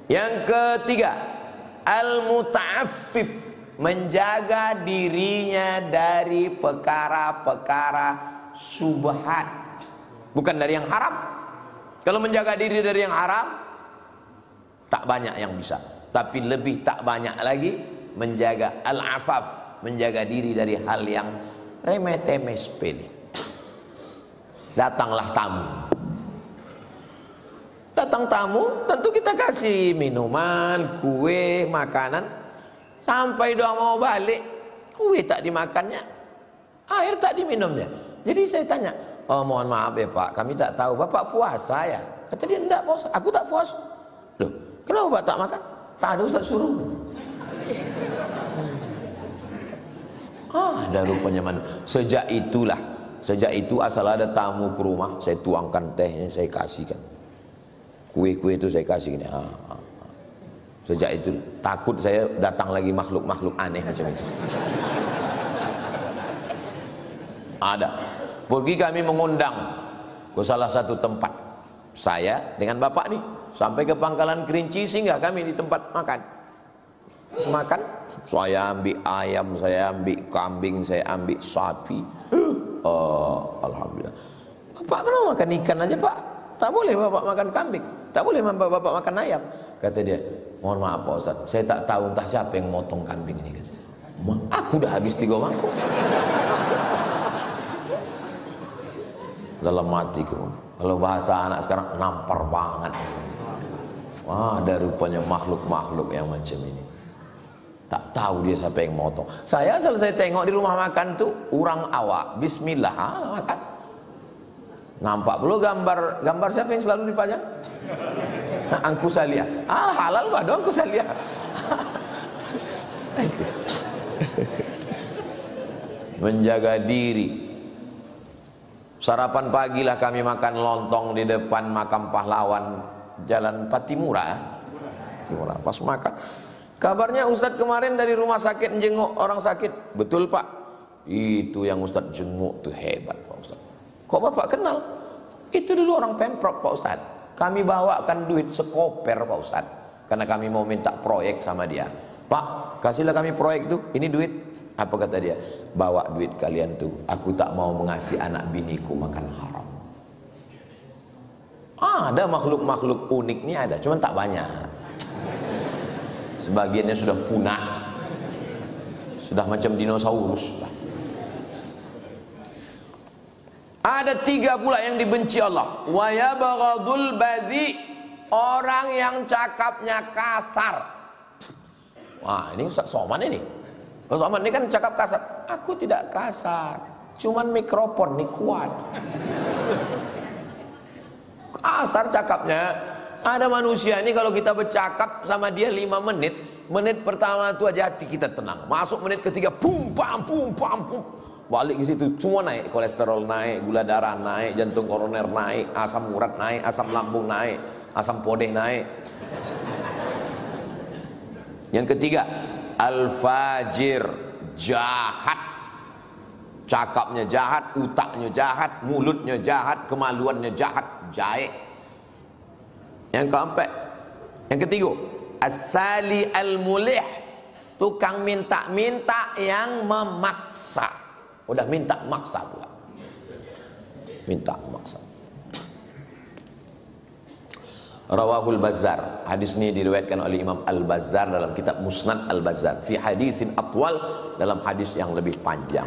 [SPEAKER 1] Yang ketiga, al-muta'affif, menjaga dirinya dari perkara-perkara subhat, bukan dari yang haram. Kalau menjaga diri dari yang haram, tak banyak yang bisa. Tapi lebih tak banyak lagi menjaga al-afaf, menjaga diri dari hal yang remeh-temeh sepele. Datanglah tamu. Datang tamu, tentu kita kasih minuman, kue, makanan. Sampai doa mau balik, kue tak dimakannya, air tak diminumnya. Jadi saya tanya, oh mohon maaf ya Pak, kami tak tahu Bapak puasa ya? Kata dia, enggak puasa, aku tak puasa. Loh, kenapa Bapak tak makan? Tak ada Ustaz suruh. Ada rupanya mana. Sejak itu asal ada tamu ke rumah, saya tuangkan tehnya, saya kasihkan. Kue-kue itu saya kasih gini. Sejak itu takut saya datang lagi makhluk-makhluk aneh macam itu. Ada. Pergi kami mengundang ke salah satu tempat. Saya dengan bapak nih sampai ke Pangkalan Kerinci, singgah kami di tempat makan. Semakan, saya ambil ayam, saya ambil kambing, saya ambil sapi. Alhamdulillah. Bapak kenapa makan ikan aja Pak? Tak boleh Bapak makan kambing, tak boleh Bapak makan ayam. Kata dia, mohon maaf Pak Ustaz, saya tak tahu entah siapa yang motong kambing ini. Aku dah habis 3 mangkuk. Dalam hatiku, kalau bahasa anak sekarang, nampar banget. Wah, ada rupanya makhluk-makhluk yang macam ini. Tak tahu dia siapa yang motong. Saya selesai tengok di rumah makan tuh, orang awak, bismillah, makan. Nampak belum gambar siapa yang selalu dipajang? Angku Salia. Halal gak dong Angku Salia. Menjaga diri. Sarapan pagi lah kami makan lontong di depan makam pahlawan Jalan Patimura. Timura. Pas makan, kabarnya Ustadz kemarin dari rumah sakit jenguk orang sakit. Betul Pak, itu yang Ustadz jenguk tuh hebat Pak Ustadz. Kok Bapak kenal? Itu dulu orang Pemprov Pak Ustadz. Kami bawakan duit sekoper Pak Ustadz, karena kami mau minta proyek sama dia. Pak, kasihlah kami proyek tuh, ini duit. Apa kata dia? Bawa duit kalian tuh, aku tak mau mengasih anak biniku makan haram. Ada makhluk-makhluk unik nih ada, cuman tak banyak. Sebagiannya sudah punah, sudah macam dinosaurus. Ada 3 pula yang dibenci Allah. Wa yabghadul badhi, orang yang cakapnya kasar. Wah, ini Ustaz Somad ini. Ustaz Somad ini kan cakap kasar. Aku tidak kasar, cuman mikrofon ini kuat. Kasar cakapnya. Ada manusia ini kalau kita bercakap sama dia 5 menit, menit pertama itu aja hati kita tenang. Masuk menit ketiga, pum pam pum pam pum. Balik ke situ semua naik, kolesterol naik, gula darah naik, jantung koroner naik, asam urat naik, asam lambung naik, asam podeh naik. Yang ketiga, al-fajir, jahat. Cakapnya jahat, utaknya jahat, mulutnya jahat, kemaluannya jahat, jaik. Yang keempat, yang ketiga, as-sali al-mulih, tukang minta-minta yang memaksa. Udah minta maksa pula. Minta maksa. Rawahul Bazzar. Hadis ini diriwayatkan oleh Imam Al-Bazzar dalam kitab Musnad Al-Bazzar. Fi hadisin atwal, dalam hadis yang lebih panjang.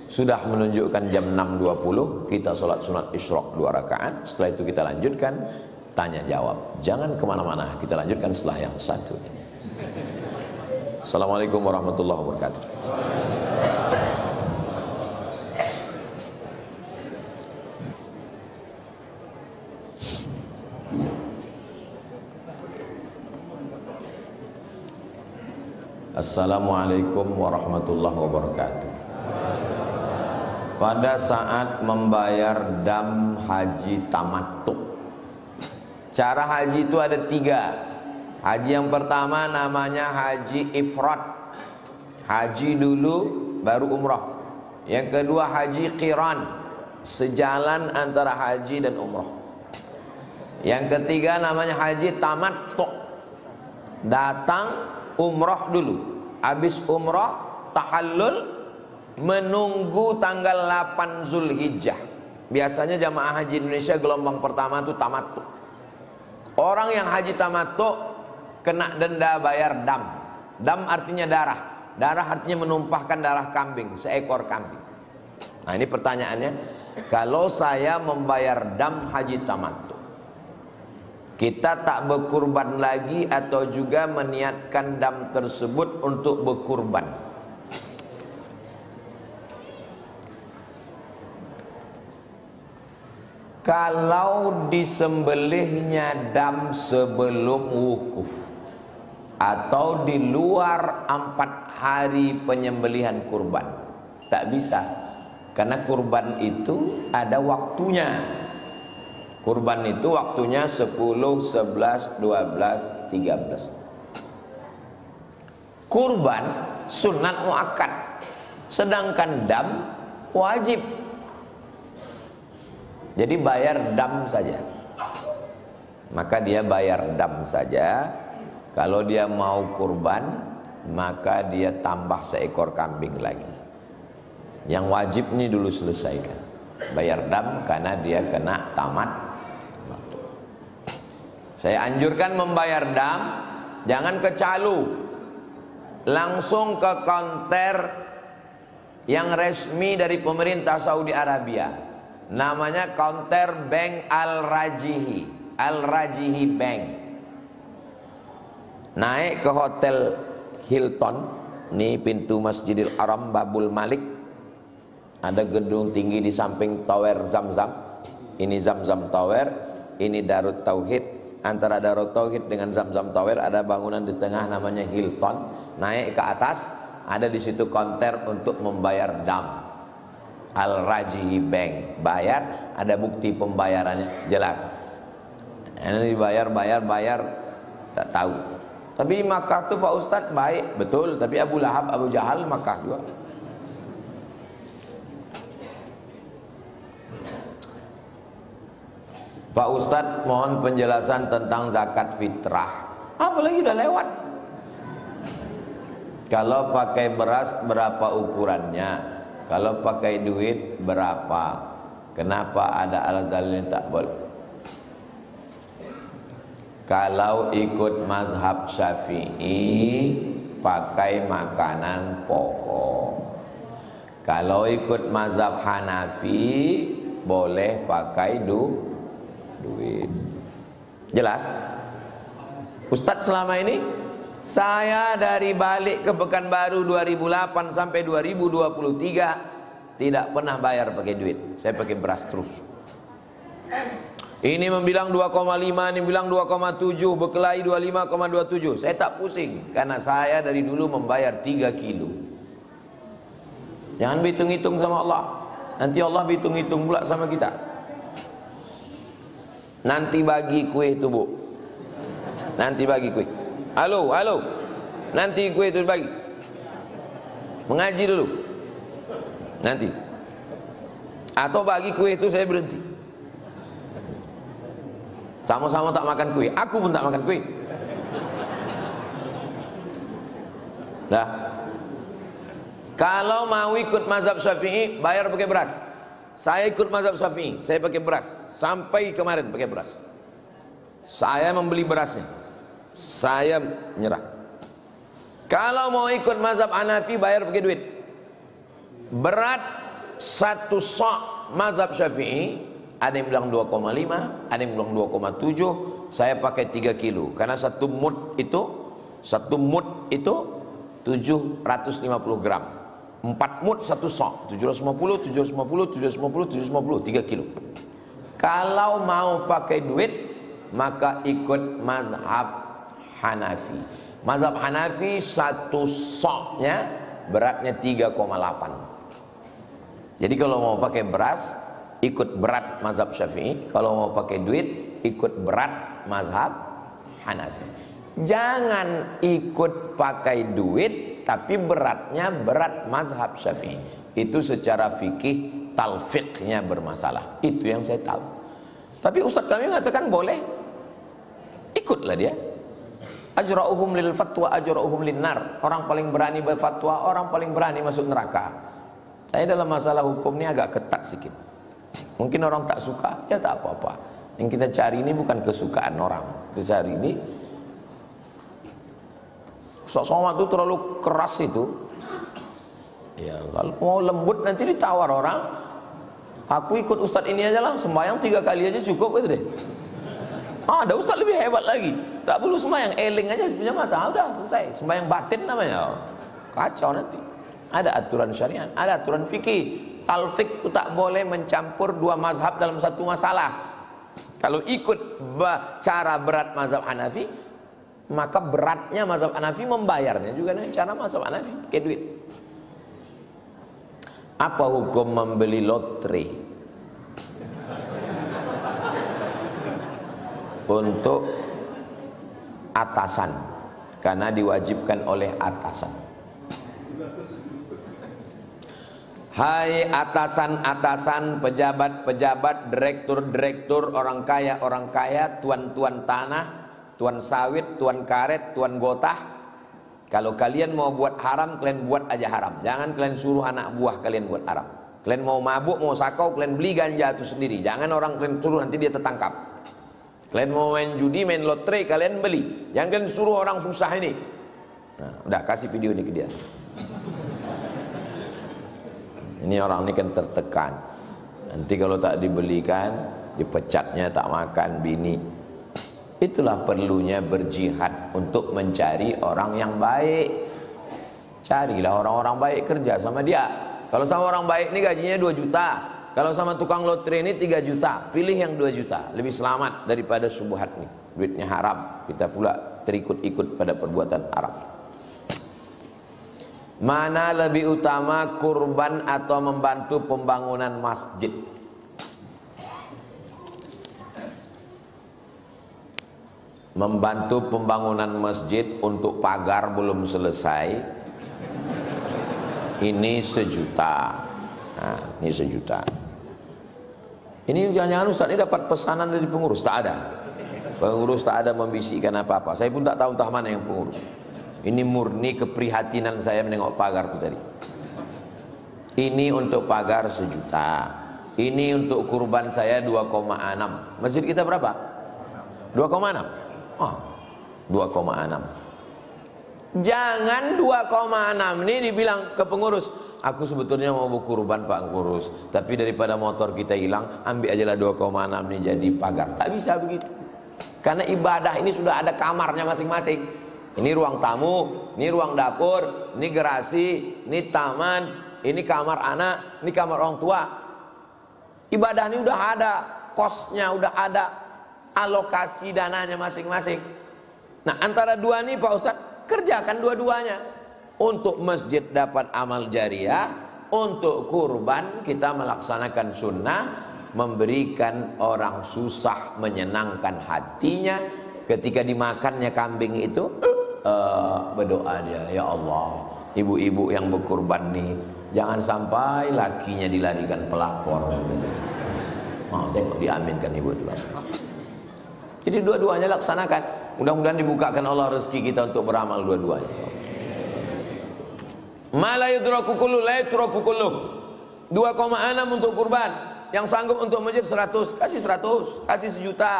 [SPEAKER 1] Sudah menunjukkan jam 6.20, kita sholat sunat Isyraq 2 rakaat. Setelah itu kita lanjutkan tanya jawab. Jangan kemana-mana, kita lanjutkan setelah yang satu ini. Assalamualaikum warahmatullahi wabarakatuh. Assalamualaikum warahmatullahi wabarakatuh. Pada saat membayar dam haji tamattu, cara haji itu ada 3. Haji yang pertama namanya haji ifrad, haji dulu baru umrah. Yang kedua haji qiran, sejalan antara haji dan umrah. Yang ketiga namanya haji tamattu, datang umrah dulu, habis umrah tahallul, menunggu tanggal 8 Zulhijjah. Biasanya jamaah haji Indonesia gelombang pertama itu tamattu. Orang yang haji tamattu kena denda bayar dam. Dam artinya darah. Darah artinya menumpahkan darah kambing, seekor kambing. Nah ini pertanyaannya, kalau saya membayar dam haji tamattu, kita tak berkurban lagi atau juga meniatkan dam tersebut untuk berkurban? Kalau disembelihnya dam sebelum wukuf atau di luar 4 hari penyembelihan kurban, tak bisa, karena kurban itu ada waktunya. Kurban itu waktunya 10, 11, 12, 13. Kurban sunat muakkad, sedangkan dam wajib. Jadi bayar dam saja. Maka dia bayar dam saja. Kalau dia mau kurban, maka dia tambah seekor kambing lagi. Yang wajib ini dulu selesaikan, bayar dam, karena dia kena tamat. Saya anjurkan membayar dam, jangan ke calu, langsung ke konter yang resmi dari pemerintah Saudi Arabia, namanya konter Bank Al-Rajihi, Al-Rajihi Bank. Naik ke hotel Hilton, ini pintu Masjidil Haram Babul Malik, ada gedung tinggi di samping Tower Zamzam. Ini Zamzam Tower, ini Darut Tauhid. Antara Darut Tauhid dengan Zamzam Tower ada bangunan di tengah namanya Hilton. Naik ke atas, ada di situ konter untuk membayar dam, Al-Rajihi Bank. Bayar, ada bukti pembayarannya jelas. Ini bayar, tak tahu. Tapi Makkah tuh Pak Ustadz baik, betul. Tapi Abu Lahab, Abu Jahal Makkah juga. Pak Ustadz mohon penjelasan tentang zakat fitrah. Apalagi udah lewat. Kalau pakai beras berapa ukurannya? Kalau pakai duit berapa? Kenapa ada alat dalil tak boleh? Kalau ikut mazhab Syafi'i pakai makanan pokok. Kalau ikut mazhab Hanafi boleh pakai duit. Jelas? Ustadz selama ini saya dari balik ke Pekanbaru 2008 sampai 2023 tidak pernah bayar pakai duit. Saya pakai beras terus. Ini membilang 2,5, ini bilang 2,7, berkelahi 25,27. Saya tak pusing karena saya dari dulu membayar 3 kilo. Jangan hitung-hitung sama Allah. Nanti Allah hitung-hitung pula sama kita. Nanti bagi kue itu Bu, nanti bagi kue. Halo, nanti kue itu bagi. Mengaji dulu nanti, atau bagi kue itu saya berhenti. Sama-sama tak makan kue, aku pun tak makan kue. Nah, kalau mau ikut mazhab Syafi'i bayar pakai beras. Saya ikut mazhab Syafi'i, saya pakai beras. Sampai kemarin pakai beras. Saya membeli berasnya, saya menyerah. Kalau mau ikut mazhab Hanafi bayar pakai duit. Berat 1 sok mazhab Syafi'i, ada yang bilang 2,5, ada yang bilang 2,7. Saya pakai 3 kilo karena 1 mud itu 750 gram. 4 mud 1 sok, 750, 3 kilo. Kalau mau pakai duit maka ikut mazhab Hanafi. Mazhab Hanafi satu soknya beratnya 3,8. Jadi kalau mau pakai beras ikut berat mazhab Syafi'i, kalau mau pakai duit ikut berat mazhab Hanafi. Jangan ikut pakai duit tapi beratnya berat mazhab Syafi'i. Itu secara fikih talfiqnya bermasalah. Itu yang saya tahu. Tapi ustaz kami mengatakan boleh, ikutlah dia. Ajra'uhum lil fatwa ajra'uhum lin nar. Orang paling berani berfatwa, orang paling berani masuk neraka. Saya dalam masalah hukum ini agak ketat sedikit. Mungkin orang tak suka, ya tak apa-apa. Yang kita cari ini bukan kesukaan orang. Kita cari ini Ustaz Somad itu terlalu keras itu. Ya kalau mau lembut nanti ditawar orang. Aku ikut ustaz ini aja lah, sembahyang 3 kali aja cukup gitu deh. Ada ustaz lebih hebat lagi, tak perlu sembahyang, eling aja punya mata, udah selesai. Sembahyang batin namanya. Kacau nanti. Ada aturan syariat, ada aturan fikih. Talfik itu tak boleh mencampur dua mazhab dalam satu masalah. Kalau ikut cara berat mazhab Hanafi, maka beratnya mazhab Hanafi membayarnya juga dengan cara mazhab Hanafi, pakai duit. Apa hukum membeli lotre untuk atasan karena diwajibkan oleh atasan? Hai atasan-atasan, pejabat-pejabat, direktur-direktur, orang kaya, tuan-tuan tanah, tuan sawit, tuan karet, tuan gotah. Kalau kalian mau buat haram, kalian buat aja haram. Jangan kalian suruh anak buah kalian buat haram. Kalian mau mabuk, mau sakau, kalian beli ganja itu sendiri. Jangan orang kalian suruh, nanti dia tertangkap. Kalian mau main judi, main lotre, kalian beli. Jangan kalian suruh orang susah ini. Nah, udah kasih video ini ke dia. Ini orang ini kan tertekan. Nanti kalau tak dibelikan, dipecatnya tak makan bini. Itulah perlunya berjihad untuk mencari orang yang baik. Carilah orang-orang baik, kerja sama dia. Kalau sama orang baik ini gajinya 2 juta. Kalau sama tukang lotre ini 3 juta. Pilih yang 2 juta. Lebih selamat daripada subuhat nih. Duitnya haram. Kita pula terikut-ikut pada perbuatan haram. Mana lebih utama, kurban atau membantu pembangunan masjid? Membantu pembangunan masjid untuk pagar belum selesai, ini 1 juta. Nah, ini 1 juta. Ini jangan-jangan Ustaz ini dapat pesanan dari pengurus. Tak ada. Pengurus tak ada membisikkan apa-apa. Saya pun tak tahu entah mana yang pengurus. Ini murni keprihatinan saya menengok pagar itu tadi. Ini untuk pagar 1 juta. Ini untuk kurban saya 2,6. Masjid kita berapa? 2,6. Oh, 2,6. Jangan 2,6 ini dibilang ke pengurus, aku sebetulnya mau berkurban Pak Pengurus, tapi daripada motor kita hilang, ambil ajalah 2,6 ini jadi pagar. Tak bisa begitu. Karena ibadah ini sudah ada kamarnya masing-masing. Ini ruang tamu, ini ruang dapur, ini gerasi, ini taman, ini kamar anak, ini kamar orang tua. Ibadah ini udah ada kosnya, udah ada alokasi dananya masing-masing. Nah, antara dua ini Pak Ustadz, kerjakan dua-duanya. Untuk masjid dapat amal jariah, untuk kurban kita melaksanakan sunnah, memberikan orang susah, menyenangkan hatinya. Ketika dimakannya kambing itu, berdoa dia, ya Allah, ibu-ibu yang berkurban nih, jangan sampai lakinya dilarikan pelakor. Tengok diaminkan ibu itu. Jadi dua-duanya laksanakan. Mudah-mudahan dibukakan Allah rezeki kita untuk beramal dua-duanya. Ma la yudraku kullu la yudraku kullu. 2,6 untuk kurban. Yang sanggup untuk masjid 100, kasih 100, kasih 1 juta.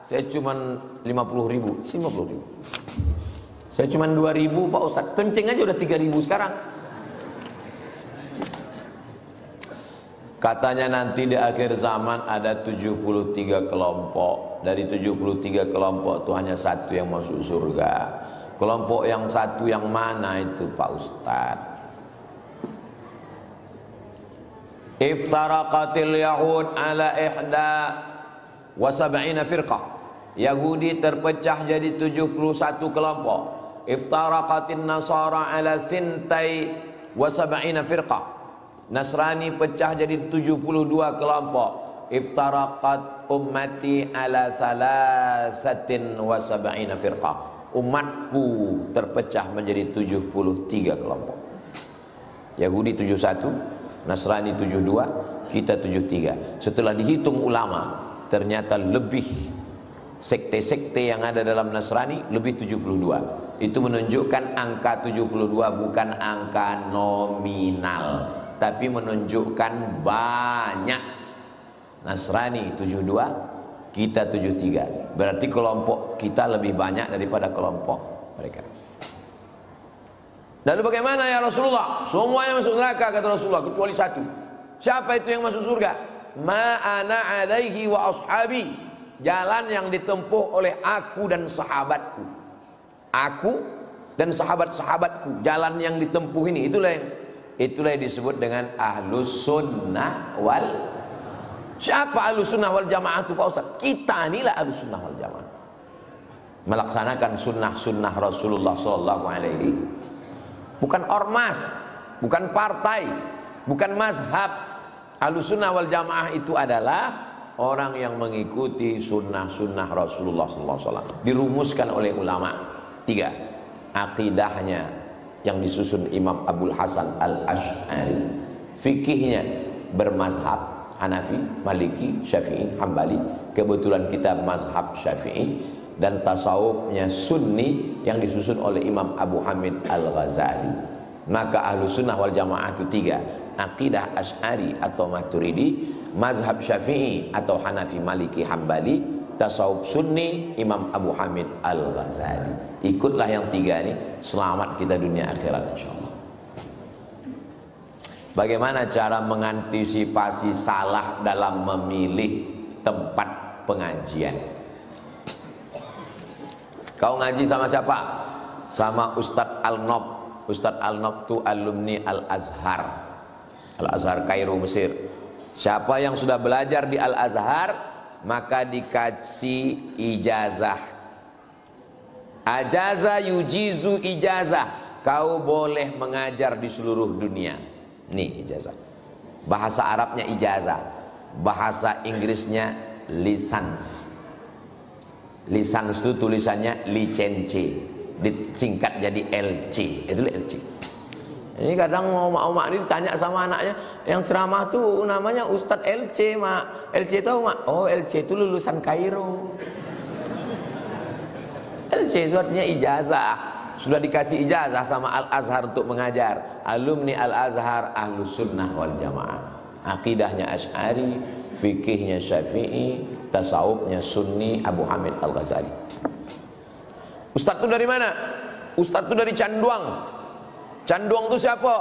[SPEAKER 1] Saya cuma 50.000, 50.000. Saya cuma 2.000 Pak Ustaz. Kencing aja udah 3.000 sekarang. Katanya nanti di akhir zaman ada 73 kelompok. Dari 73 kelompok itu hanya 1 yang masuk surga. Kelompok yang 1 yang mana itu Pak Ustaz? Iftaraqatil yahud ala ihda wa sab'ina firqah. Yahudi terpecah jadi 71 kelompok. Iftaraqatin nasara ala sintai wa sab'ina firqah. Nasrani pecah jadi 72 kelompok. Iftaraqat ummati ala salasatin wa sab'ina firqah. Umatku terpecah menjadi 73 kelompok. Yahudi 71, Nasrani 72, kita 73. Setelah dihitung ulama, ternyata lebih sekte-sekte yang ada dalam Nasrani lebih 72. Itu menunjukkan angka 72 bukan angka nominal, tapi menunjukkan banyak. Nasrani 72, kita 73. Berarti kelompok kita lebih banyak daripada kelompok mereka. Lalu bagaimana ya Rasulullah? Semuanya masuk neraka kata Rasulullah kecuali satu. Siapa itu yang masuk surga? Ma ana alaihi wa ashabi. Jalan yang ditempuh oleh aku dan sahabatku. Aku dan sahabat-sahabatku. Jalan yang ditempuh ini itulah yang disebut dengan ahlus sunnah wal. Siapa ahlus sunnah wal jamaah itu Pak Ustaz? Kita inilah ahlus sunnah wal jamaah. Melaksanakan sunnah-sunnah Rasulullah sallallahu alaihi. Bukan ormas, bukan partai, bukan mazhab. Ahlus sunnah wal jamaah itu adalah orang yang mengikuti sunnah-sunnah Rasulullah SAW. Dirumuskan oleh ulama. 3. Akidahnya yang disusun Imam Abul Hasan Al-Ash'ari. Fikihnya bermazhab Hanafi, Maliki, Syafi'i, Hambali. Kebetulan kita mazhab Syafi'i. Dan tasawufnya Sunni yang disusun oleh Imam Abu Hamid Al-Ghazali. Maka ahlu sunnah wal jamaah itu 3. Akidah Ash'ari atau Maturidi, mazhab Syafi'i atau Hanafi, Maliki, Hambali, tasawuf Sunni Imam Abu Hamid Al-Ghazali. Ikutlah yang 3 ini, selamat kita dunia akhirat insyaallah. Bagaimana cara mengantisipasi salah dalam memilih tempat pengajian? Kau ngaji sama siapa? Sama Ustadz Al-Nob. Ustadz Al-Nob itu alumni Al-Azhar. Al-Azhar Kairo, Mesir. Siapa yang sudah belajar di Al-Azhar, maka dikasih ijazah. Ajaza yujizu ijazah. Kau boleh mengajar di seluruh dunia. Nih ijazah. Bahasa Arabnya ijazah. Bahasa Inggrisnya lisans. Lisans itu tulisannya licensi, disingkat jadi LC. Itu LC. Ini kadang mak ini tanya sama anaknya, yang ceramah tuh namanya Ustadz LC, mak. LC tahu mak? Oh LC itu lulusan Kairo. LC itu artinya ijazah. Sudah dikasih ijazah sama Al-Azhar untuk mengajar. Alumni Al-Azhar ahlus sunnah wal jamaah. Akidahnya Ash'ari, fikihnya Syafi'i, tasawufnya Sunni Abu Hamid Al-Ghazali. Ustadz itu dari mana? Ustadz itu dari Canduang. Canduang itu siapa?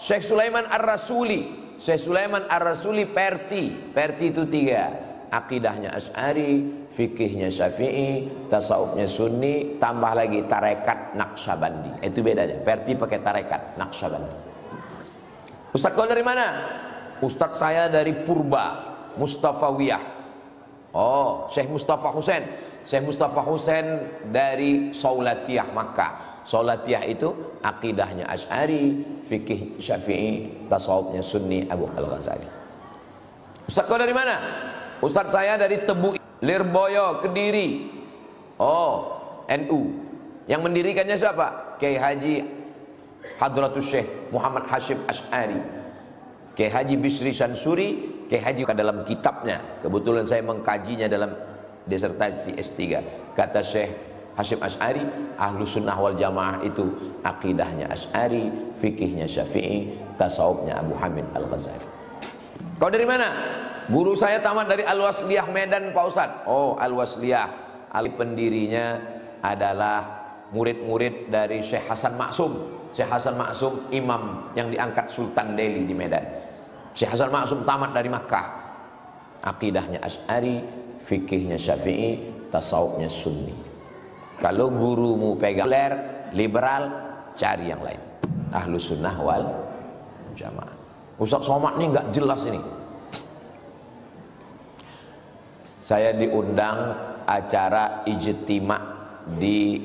[SPEAKER 1] Syekh Sulaiman Ar-Rasuli. Syekh Sulaiman Ar-Rasuli Perti. Perti itu 3. Akidahnya Ash'ari, fikihnya Syafi'i, tasawufnya Sunni, tambah lagi tarekat Naqsyabandi. Itu bedanya. Perti pakai tarekat Naqsyabandi. Ustadz kau dari mana? Ustadz saya dari Purba Mustafawiyah. Oh, Syekh Mustafa Husain. Syekh Mustafa Husain dari Saulatiyah Makkah. Saulatiyah itu akidahnya Ash'ari, fikih Syafi'i, tasawufnya Sunni Abu Al-Ghazali. Ustadz kau dari mana? Ustadz saya dari Tebu Lirboyo, Kediri. Oh, NU. Yang mendirikannya siapa? Kiai Haji Hadratus Syekh Muhammad Hashim Ash'ari. Kiai Haji Bisri Shansuri, Kiai Haji dalam kitabnya, kebetulan saya mengkajinya dalam disertasi S3. Kata Syekh Hashim Ash'ari, ahlu sunnah wal jamaah itu akidahnya Ash'ari, fikihnya Syafi'i, tasawufnya Abu Hamid Al-Ghazali. Kau dari mana? Guru saya tamat dari Al-Wasliyah Medan Pak Ustadz. Oh Al-Wasliyah, pendirinya adalah murid-murid dari Syekh Hasan Maksum. Syekh Hasan Maksum imam yang diangkat Sultan Delhi di Medan. Syekh Hasan Maksum tamat dari Makkah. Akidahnya Ash'ari, fikihnya Syafi'i, tasawufnya Sunni. Kalau gurumu pegang liberal, cari yang lain. Ahlus sunnah wal jamaah. Ustaz Somad ini nggak jelas ini. Saya diundang acara ijtima di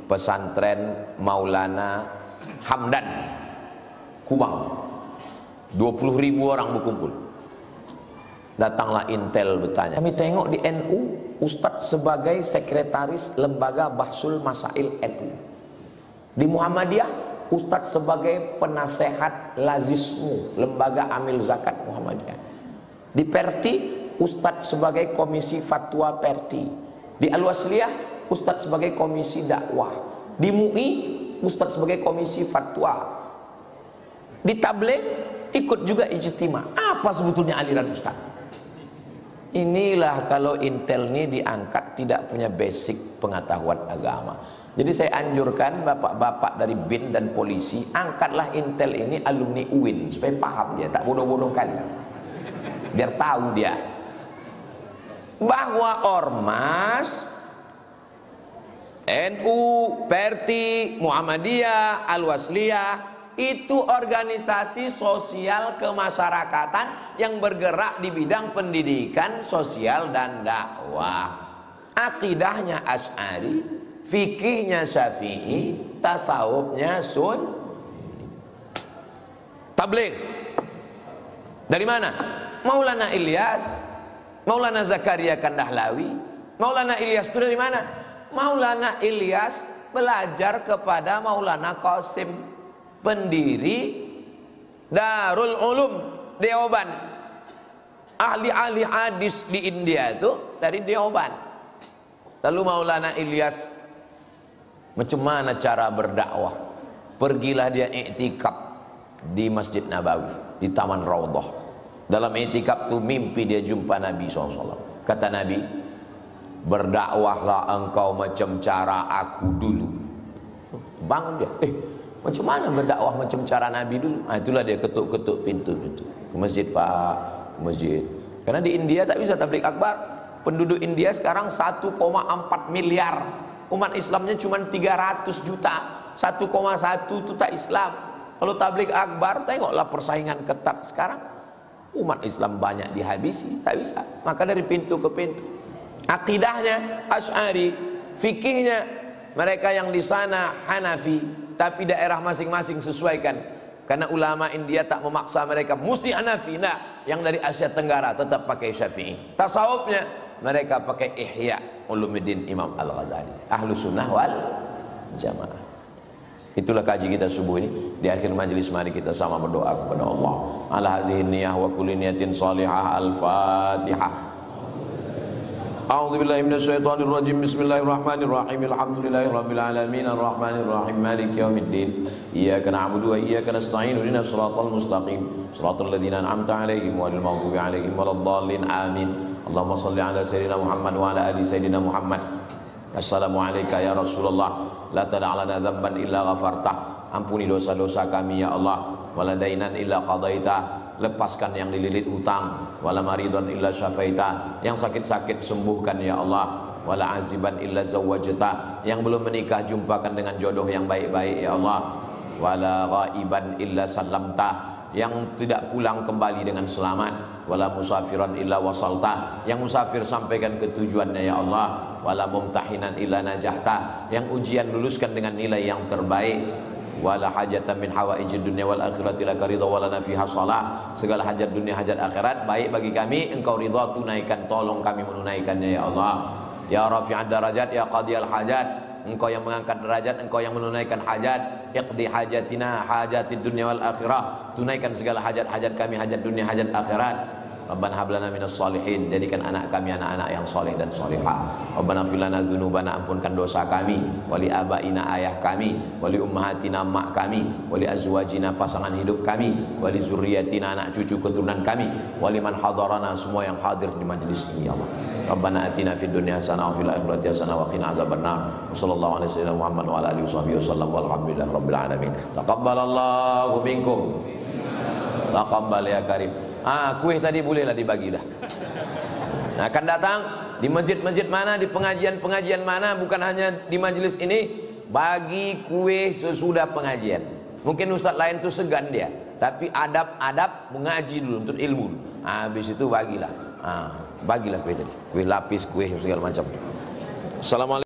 [SPEAKER 1] pesantren Maulana Hamdan Kubang. 20.000 orang berkumpul. Datanglah Intel bertanya. Kami tengok di NU Ustadz sebagai sekretaris lembaga Bahsul Masail NU. Di Muhammadiyah Ustadz sebagai penasehat Lazismu, lembaga amil zakat Muhammadiyah. Di Perti Ustadz sebagai komisi fatwa Perti. Di Al-Wasliyah Ustadz sebagai komisi dakwah. Di MUI Ustadz sebagai komisi fatwa. Di Tabligh ikut juga ijtima. Apa sebetulnya aliran Ustadz? Inilah kalau Intel ini diangkat tidak punya basic pengetahuan agama. Jadi saya anjurkan bapak-bapak dari BIN dan polisi, angkatlah Intel ini alumni UIN supaya paham dia, tak bodoh-bodoh kali. Biar tahu dia bahwa ormas NU, Perti, Muhammadiyah, Al-Wasliyah itu organisasi sosial kemasyarakatan yang bergerak di bidang pendidikan, sosial dan dakwah. Akidahnya Asy'ari, fikihnya Syafi'i, tasawufnya Tabligh. Dari mana? Maulana Ilyas, Maulana Zakaria Kandahlawi. Maulana Ilyas itu dari mana? Maulana Ilyas belajar kepada Maulana Qasim, pendiri Darul Ulum Deoban. Ahli-ahli hadis di India itu dari Deoban. Lalu Maulana Ilyas macam mana cara berdakwah? Pergilah dia iktikaf di Masjid Nabawi, di Taman Raudhah. Dalam iktikaf itu mimpi dia jumpa Nabi SAW. Kata Nabi, berdakwahlah engkau macam cara aku dulu. Bangun dia, macam mana berdakwah macam cara Nabi dulu? Itulah dia ketuk-ketuk pintu ke masjid, Pak, ke masjid. Karena di India tak bisa tabligh akbar. Penduduk India sekarang 1,4 miliar. Umat Islamnya cuma 300 juta. 1,1 itu tak Islam. Kalau tabligh akbar, tengoklah persaingan ketat sekarang. Umat Islam banyak dihabisi, tak bisa. Maka dari pintu ke pintu. Akidahnya Asy'ari, fikihnya mereka yang di sana Hanafi, tapi daerah masing-masing sesuaikan. Karena ulama India tak memaksa mereka mesti Hanafi, nah, yang dari Asia Tenggara tetap pakai Syafi'i. Tasawufnya mereka pakai Ihya Ulumuddin Imam Al-Ghazali. Ahlus Sunnah wal Jamaah. Itulah kaji kita subuh ini. Di akhir majelis mari kita sama berdoa kepada Allah. Ala hazihi niyah wa kulli niyatin salihah. Al-Fatihah. A'udzu billahi minasyaitonir rajim. Bismillahirrahmanirrahim. Alhamdulillahirabbil alamin arrahmanir rahim maliki yaumiddin. Iyyaka na'budu wa iyyaka nasta'in. Ihdinas siratal mustaqim. Shiratal ladzina an'amta 'alaihim ghairil maghdubi 'alaihim waladdallin. Amin. Allahumma shalli ala sayyidina Muhammad wa ala ali sayyidina Muhammad. Assalamualaikum ya Rasulullah. La tada'lana dzamban illa ghafartah. Ampuni dosa-dosa kami ya Allah. Wala dainan illa qadaitah. Lepaskan yang dililit hutang. Wala maridhan illa syafaitah. Yang sakit-sakit sembuhkan ya Allah. Wala aziban illa zawwajtah. Yang belum menikah jumpakan dengan jodoh yang baik-baik ya Allah. Wala ghaiban illa sallamtah. Yang tidak pulang kembali dengan selamat. Wala musafiran illa wasaltah. Yang musafir sampaikan ke tujuannya ya Allah. Wala mumtahinan illa najahta. Yang ujian luluskan dengan nilai yang terbaik. Wala hajatan min hawaijid dunya wal akhirati laka ridha walana fiha shalah. Segala hajat dunia hajat akhirat baik bagi kami, engkau ridha, tunaikan, tolong kami menunaikannya ya Allah. Ya rafi'ad darajat, ya qadiyal hajat. Engkau yang mengangkat derajat, engkau yang menunaikan hajat. Iqdi hajatina hajatid dunya wal akhirah. Tunaikan segala hajat-hajat kami, hajat dunia hajat akhirat. Rabbana hab lana minas shalihin. Jadikan anak kami anak-anak yang soleh dan solihah. Rabbana fir lana dzunubana, ampunkan dosa kami, wali abaina, ayah kami, wali ummahatina, mak kami, wali azwajina, pasangan hidup kami, wali zurriyatina, anak cucu keturunan kami, wali man hadarana, semua yang hadir di majelis ini ya Allah. Rabbana atina fid dunya hasanah wa fil akhirati hasanah wa qina azabannar. Wassallallahu alaihi wasallam Muhammad wa ala alihi wasallam walhamdulillahi rabbil alamin. Taqabbalallahu minkum. Taqabbal ya karim. Kue tadi bolehlah dibagi dah. Nah, akan datang di masjid-masjid mana, di pengajian-pengajian mana, bukan hanya di majelis ini, bagi kue sesudah pengajian. Mungkin ustaz lain tuh segan dia, tapi adab-adab mengaji dulu untuk ilmu. Habis itu bagilah. Bagilah kue tadi. Kue lapis, kue segala macam. Assalamualaikum.